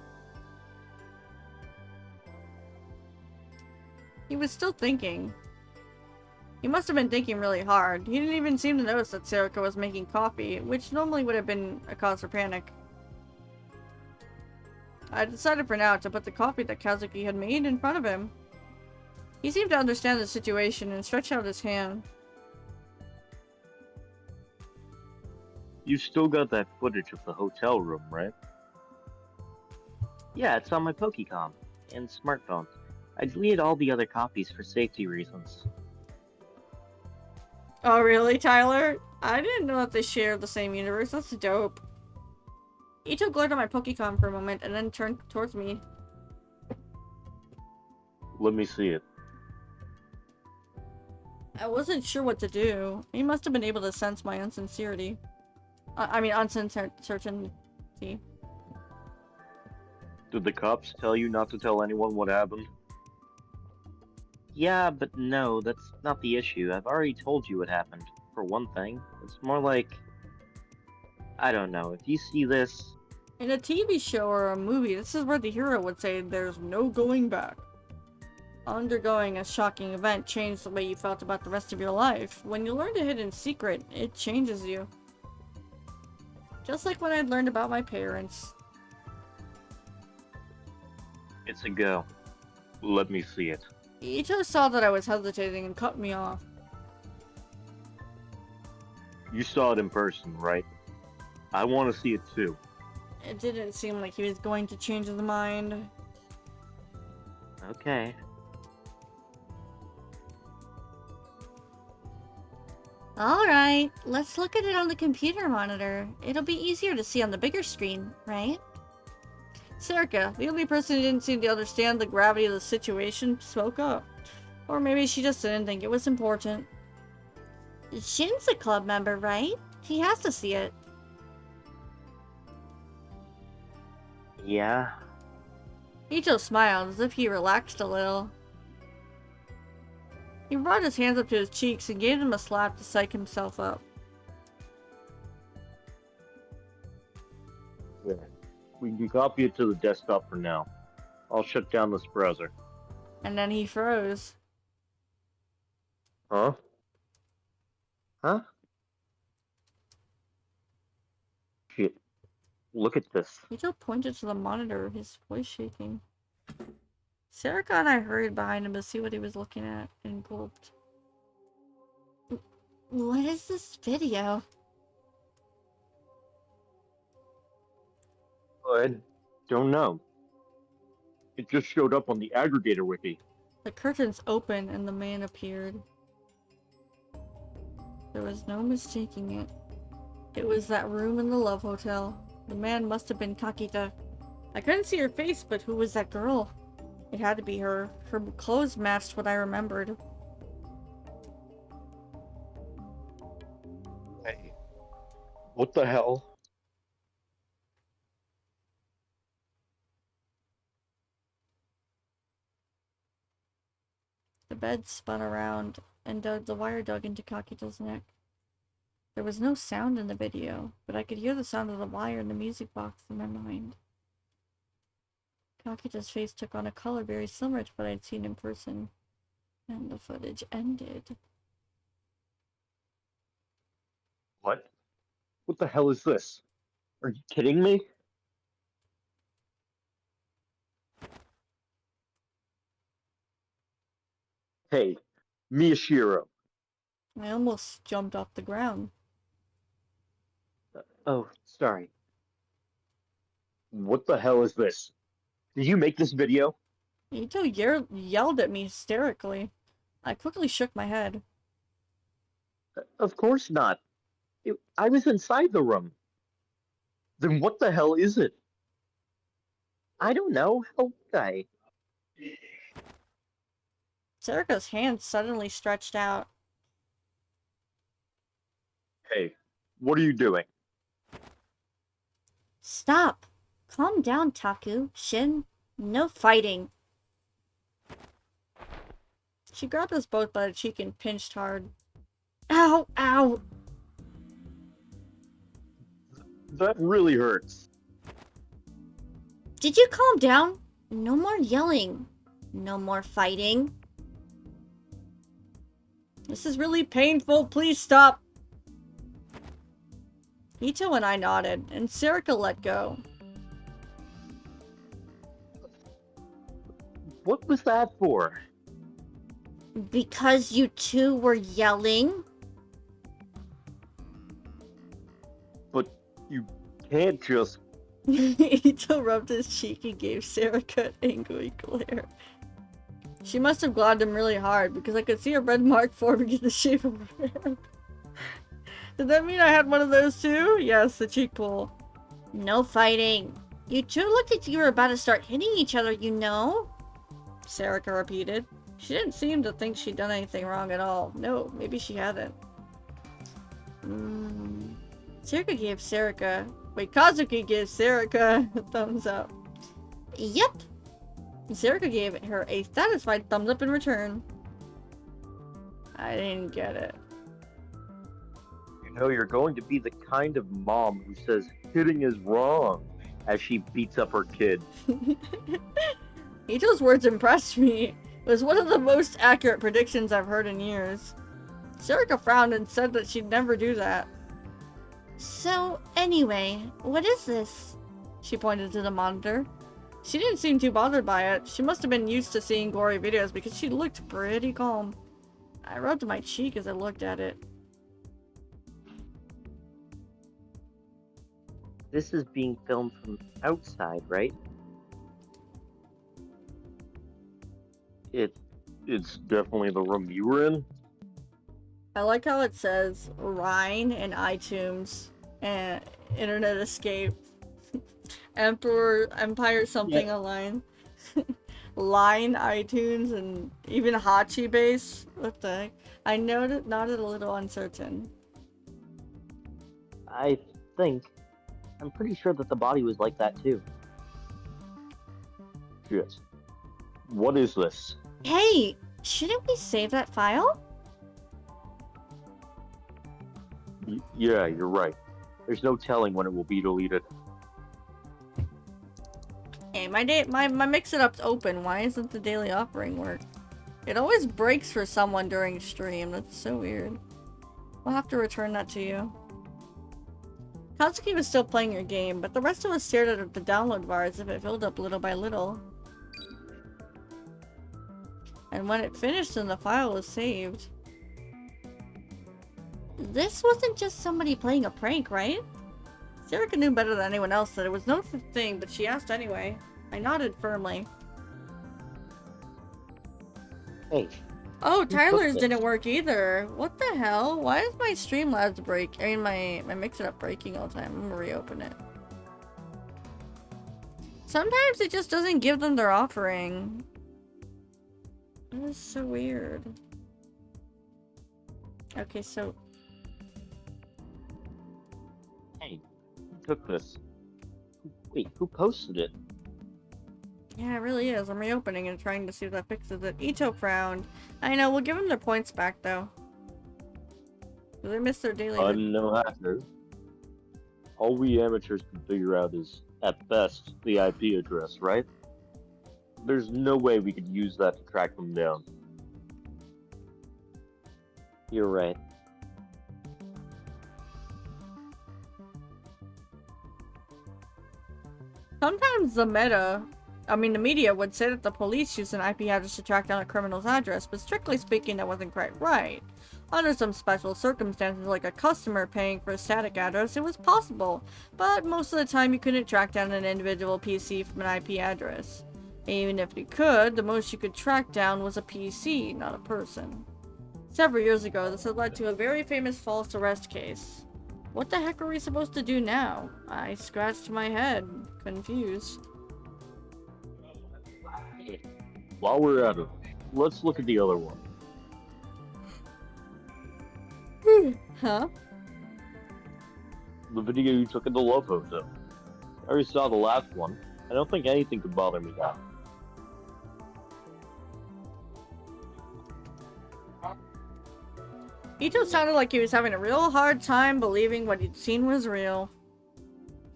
He was still thinking. He must have been thinking really hard. He didn't even seem to notice that Serica was making coffee, which normally would have been a cause for panic. I decided for now to put the coffee that Kazuki had made in front of him. He seemed to understand the situation and stretched out his hand. You still got that footage of the hotel room, right? Yeah, it's on my Pokecom and smartphone. I deleted all the other copies for safety reasons. Oh really, Tyler? I didn't know that they shared the same universe. That's dope. Ito glared at my Pokecom for a moment and then turned towards me. Let me see it. I wasn't sure what to do. He must have been able to sense my unsincerity. Uncertainty. Did the cops tell you not to tell anyone what happened? Yeah, but no, that's not the issue. I've already told you what happened. For one thing, it's more like... I don't know, if you see this... In a TV show or a movie, this is where the hero would say, "There's no going back." Undergoing a shocking event changed the way you felt about the rest of your life. When you learn a hidden secret, it changes you. Just like when I'd learned about my parents. It's a go. Let me see it. Ito saw that I was hesitating and cut me off. You saw it in person, right? I want to see it too. It didn't seem like he was going to change his mind. Okay. Alright, let's look at it on the computer monitor. It'll be easier to see on the bigger screen, right? Serica, the only person who didn't seem to understand the gravity of the situation, spoke up. Or maybe she just didn't think it was important. Shin's a club member, right? He has to see it. Yeah. Ito smiled as if he relaxed a little. He brought his hands up to his cheeks and gave them a slap to psych himself up. Yeah. We can copy it to the desktop for now. I'll shut down this browser. And then he froze. Huh? Huh? Shit. Look at this. Ito pointed to the monitor, his voice shaking. Serica and I hurried behind him to see what he was looking at, and gulped. What is this video? I don't know. It just showed up on the aggregator wiki. The curtains opened and the man appeared. There was no mistaking it. It was that room in the Love Hotel. The man must have been Kakita. I couldn't see her face, but who was that girl? It had to be her. Her clothes matched what I remembered. Hey. What the hell? The bed spun around, and the wire dug into Kakita's neck. There was no sound in the video, but I could hear the sound of the wire in the music box in my mind. Kakita's face took on a color very similar to what I'd seen in person, and the footage ended. What? What the hell is this? Are you kidding me? Hey, Miyashiro. I almost jumped off the ground. Oh, sorry. What the hell is this? Did you make this video? Ito yelled at me hysterically. I quickly shook my head. Of course not. I was inside the room. Then what the hell is it? I don't know. How would I? Serica's hand suddenly stretched out. Hey, what are you doing? Stop! Calm down, Taku. Shin, no fighting. She grabbed us both by the cheek and pinched hard. Ow! Ow! That really hurts. Did you calm down? No more yelling. No more fighting. This is really painful. Please stop. Ito and I nodded, and Serica let go. What was that for? Because you two were yelling? But you can't just... Ito rubbed his cheek and gave Serica an angry glare. She must have globbed him really hard, because I could see a red mark forming in the shape of her hand. Did that mean I had one of those too? Yes, the cheek pull. No fighting. You two looked like you were about to start hitting each other, you know? Serica repeated. She didn't seem to think she'd done anything wrong at all. No, maybe she hadn't. Serica gave Serica... Wait, Kazuki gave Serica a thumbs up. Yep. Serica gave her a satisfied thumbs up in return. I didn't get it. You know, you're going to be the kind of mom who says hitting is wrong as she beats up her kid. Ito's words impressed me. It was one of the most accurate predictions I've heard in years. Serica frowned and said that she'd never do that. So, anyway, what is this? She pointed to the monitor. She didn't seem too bothered by it. She must have been used to seeing gory videos because she looked pretty calm. I rubbed my cheek as I looked at it. This is being filmed from outside, right? It's definitely the room you were in. I like how it says Rhine and iTunes and Internet Escape. Empire something online. Line, iTunes, and even Hachi Base. What the heck? I nodded a little uncertain. I'm pretty sure that the body was like that too. Shit. What is this? Hey, shouldn't we save that file? Yeah, you're right. There's no telling when it will be deleted. Hey, my Mix-It-Up's open. Why isn't the daily offering work? It always breaks for someone during stream. That's so weird. We'll have to return that to you. Katsuki was still playing your game, but the rest of us stared at the download bar as if it filled up little by little. And when it finished and the file was saved. This wasn't just somebody playing a prank, right? Serica knew better than anyone else that it was no such thing, but she asked anyway. I nodded firmly. Hey. Oh, took Tyler's this? didn't work either. What the hell? Why is my Streamlabs break? I mean, my Mix-It-Up breaking all the time. I'm gonna reopen it. Sometimes it just doesn't give them their offering. That is so weird. Okay, so... Hey, who took this? Wait, who posted it? Yeah, it really is. I'm reopening and trying to see if that fixes it. Ito frowned. I know, we'll give them their points back, though. They missed their daily... I'm no hacker. All we amateurs can figure out is, at best, the IP address, right? There's no way we could use that to track them down. You're right. Sometimes the media would say that the police used an IP address to track down a criminal's address, but strictly speaking, that wasn't quite right. Under some special circumstances, like a customer paying for a static address, it was possible, but most of the time you couldn't track down an individual PC from an IP address. Even if you could, the most you could track down was a PC, not a person. Several years ago, this had led to a very famous false arrest case. What the heck are we supposed to do now? I scratched my head, confused. While we're at it, let's look at the other one. Huh? The video you took at the Love Hotel. I already saw the last one. I don't think anything could bother me now. Ito sounded like he was having a real hard time believing what he'd seen was real.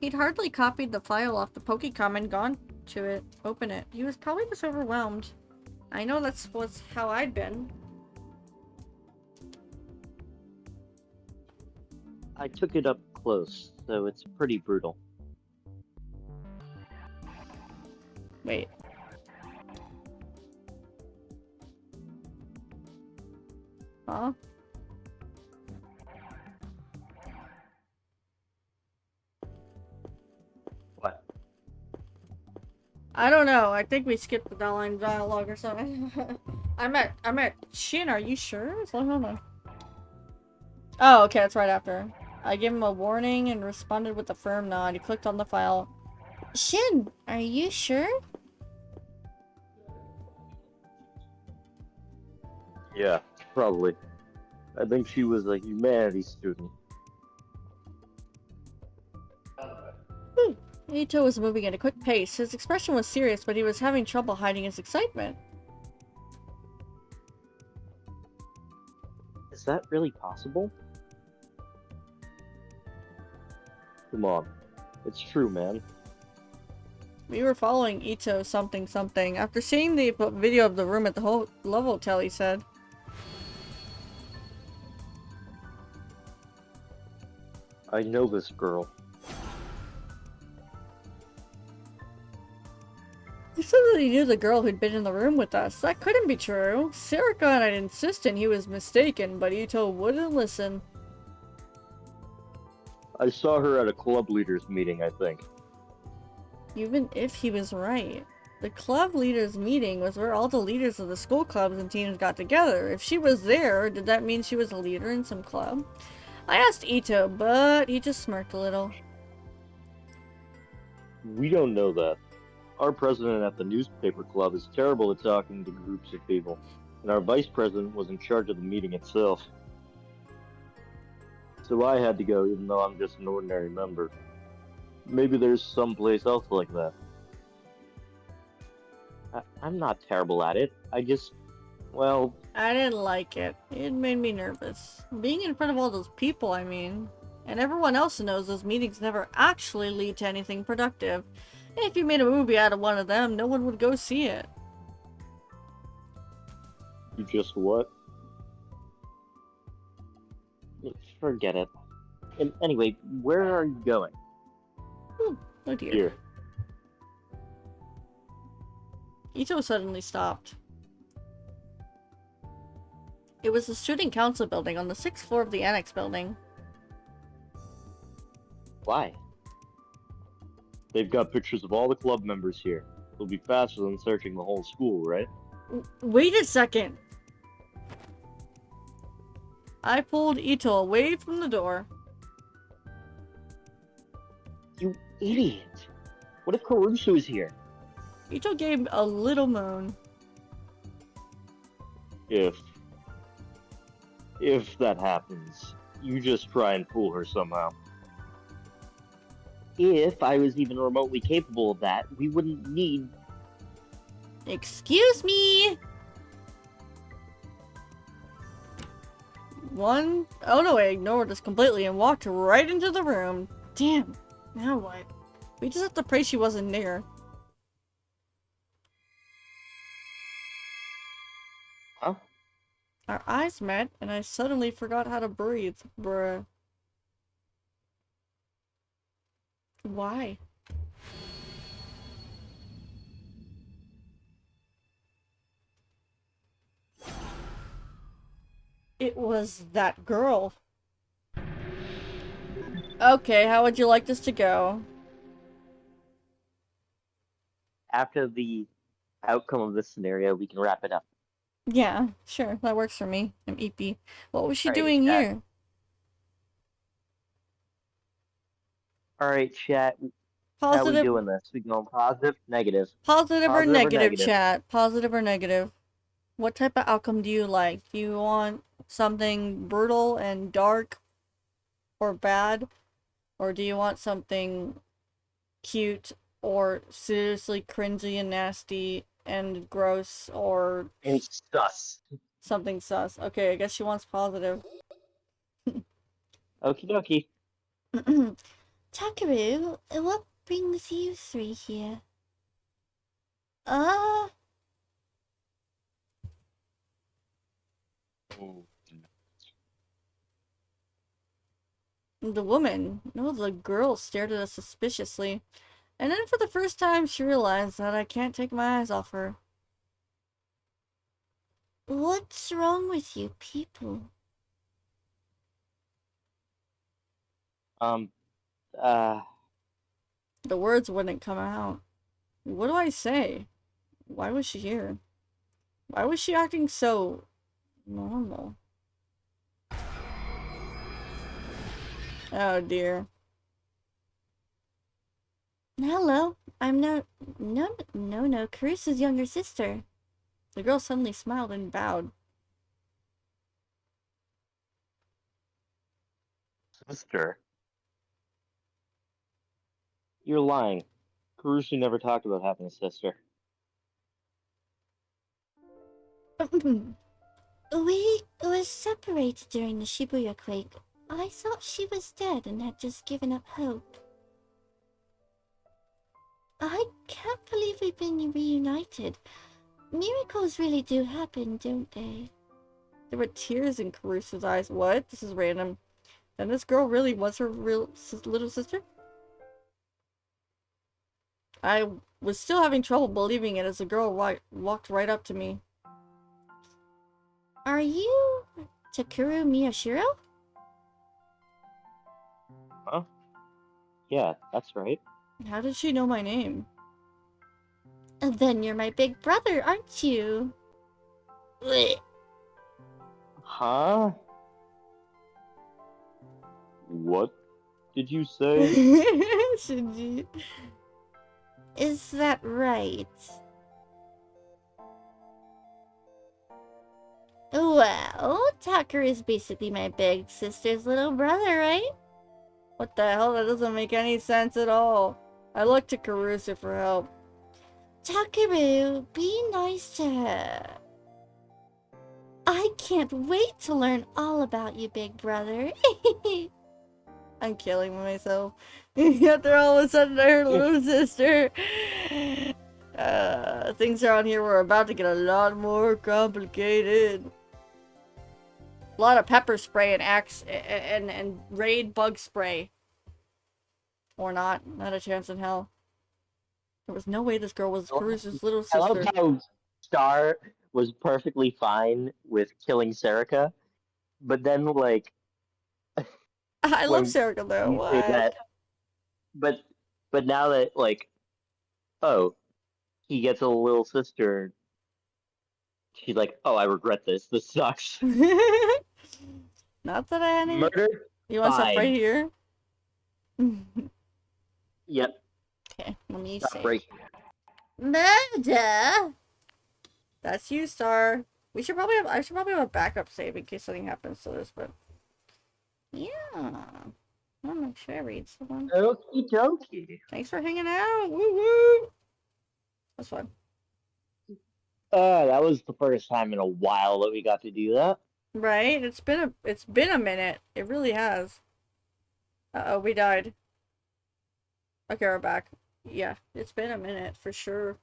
He'd hardly copied the file off the Pokecom and gone to it, open it. He was probably just overwhelmed. I know that's how I'd been. I took it up close, so it's pretty brutal. Wait. Huh? What? I don't know. I think we skipped the line dialogue or something. I'm at Shin, are you sure? So, hold on. Oh, okay, that's right after. I gave him a warning and responded with a firm nod. He clicked on the file. Shin, are you sure? Yeah, probably. I think she was a humanities student. Ito was moving at a quick pace. His expression was serious, but he was having trouble hiding his excitement. Is that really possible? Come on. It's true, man. We were following Ito something something. After seeing the video of the room at the Love Hotel, he said. I know this girl. He said that he knew the girl who'd been in the room with us. That couldn't be true. Serica and I'd insisted he was mistaken, but Ito wouldn't listen. I saw her at a club leaders meeting, I think. Even if he was right. The club leaders meeting was where all the leaders of the school clubs and teams got together. If she was there, did that mean she was a leader in some club? I asked Ito, but he just smirked a little. We don't know that. Our president at the newspaper club is terrible at talking to groups of people, and our vice president was in charge of the meeting itself. So I had to go even though I'm just an ordinary member. Maybe there's someplace else like that. I'm not terrible at it. Well, I didn't like it. It made me nervous. Being in front of all those people, I mean. And everyone else knows those meetings never actually lead to anything productive. If you made a movie out of one of them, no one would go see it. you just what? Forget it. And anyway, where are you going? Oh dear. Here. Ito suddenly stopped. It was the student council building on the 6th floor of the annex building. Why? They've got pictures of all the club members here. It'll be faster than searching the whole school, right? Wait a second. I pulled Ito away from the door. You idiot! What if Caruso is here? Ito gave a little moan. If that happens, you just try and fool her somehow. If I was even remotely capable of that, we wouldn't need... Excuse me! Oh no, I ignored us completely and walked right into the room. Damn, now what? We just have to pray she wasn't near. Huh? Our eyes met, and I suddenly forgot how to breathe, bruh. Why? It was that girl. Okay, how would you like this to go? After the outcome of this scenario, we can wrap it up. Yeah, sure, that works for me. I'm EP. What was she Alright, doing chat. here? Alright, chat. How are we Positive, doing this? We going positive? Negative? positive or Positive or negative, negative? chat? Positive or negative? What type of outcome do you like? Do you want something brutal and dark or bad? Or do you want something cute or seriously cringy and nasty and gross or And sus. something sus? Okay, I guess she wants positive. Okie dokie. Takaru, what brings you three here? The woman, no, the girl stared at us suspiciously. And then for the first time, she realized that I can't take my eyes off her. What's wrong with you people? The words wouldn't come out. What do I say? Why was she here? Why was she acting so normal? Oh dear. Hello, I'm no, Caruso's younger sister. The girl suddenly smiled and bowed. Sister. You're lying. Caruso never talked about having a sister. We were separated during the Shibuya quake. I thought she was dead and had just given up hope. I can't believe we've been reunited. Miracles really do happen, don't they? There were tears in Caruso's eyes. What? This is random. And this girl really was her real little sister? I was still having trouble believing it as the girl walked right up to me. Are you Takeru Miyashiro? Huh? Yeah, that's right. How did she know my name? Then you're my big brother, aren't you? Blech. Huh? What did you say? Shinji. Is that right? Well, Tucker is basically my big sister's little brother, right? What the hell? That doesn't make any sense at all. I look to Karusa for help. Tuckaroo, be nice to her. I can't wait to learn all about you, big brother. I'm killing myself. After all of a sudden I heard little sister. Things around here were about to get a lot more complicated. A lot of pepper spray and axe and raid bug spray. Or not. Not a chance in hell. There was no way this girl was Karusa's little I love sister. how Star was perfectly fine with killing Serica, but then like I when love Serica though. you say What? that, but now that like, oh, he gets a little sister, she's like, oh, I regret this. This sucks. Not that I had any. Murder? You want stuff Fine. right here? Yep. Okay, let me Stop see. breaking. Murder? That's you, Star. I should probably have a backup save in case something happens to this, but yeah. I'll make sure I read someone. Okie dokie. Thanks for hanging out. Woo woo. That's fun. That was the first time in a while that we got to do that. Right? It's been a minute. It really has. Uh-oh, we died. Okay, we're back. Yeah, it's been a minute for sure.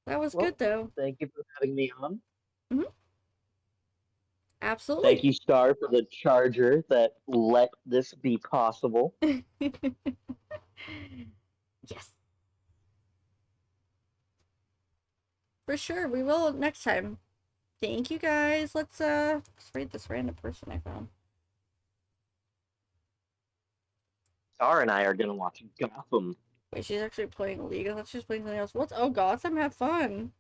That was Well, good though. Thank you for having me on. Absolutely. Thank you, Star, for the charger that let this be possible. Yes. For sure, we will next time. Thank you guys. Let's read this random person I found. Star and I are gonna watch Gotham. Wait, she's actually playing League. I thought she was playing something else. What's Gotham? Have fun.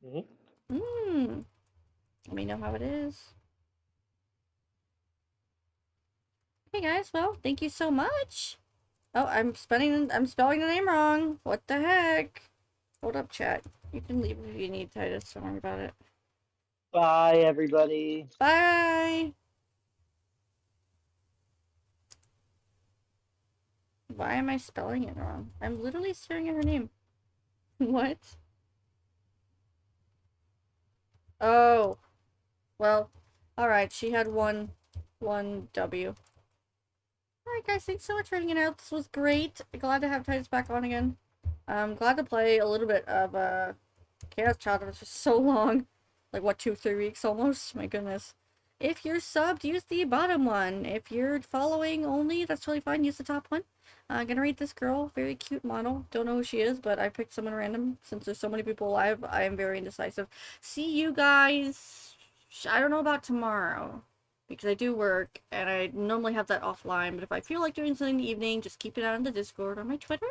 Mhm. Let me know how it is. Hey guys, well, thank you so much. Oh, I'm spelling the name wrong. What the heck? Hold up, chat. You can leave if you need, Titus. Don't worry about it. Bye, everybody. Bye. Why am I spelling it wrong? I'm literally staring at her name. What? Oh. Well, alright, she had one W. Alright guys, thanks so much for hanging out. This was great. Glad to have Titus back on again. I'm glad to play a little bit of Chaos Child. It was just so long. Like what, 2-3 weeks almost? My goodness. If you're subbed, use the bottom one. If you're following only, that's totally fine. Use the top one. I'm gonna rate this girl. Very cute model. Don't know who she is, but I picked someone random. Since there's so many people alive, I am very indecisive. See you guys. I don't know about tomorrow, because I do work, and I normally have that offline. But if I feel like doing something in the evening, just keep it out on the Discord or my Twitter.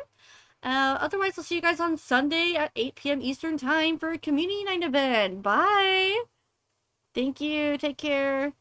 Otherwise, I'll see you guys on Sunday at 8 p.m. Eastern Time for a Community Night event. Bye! Thank you. Take care.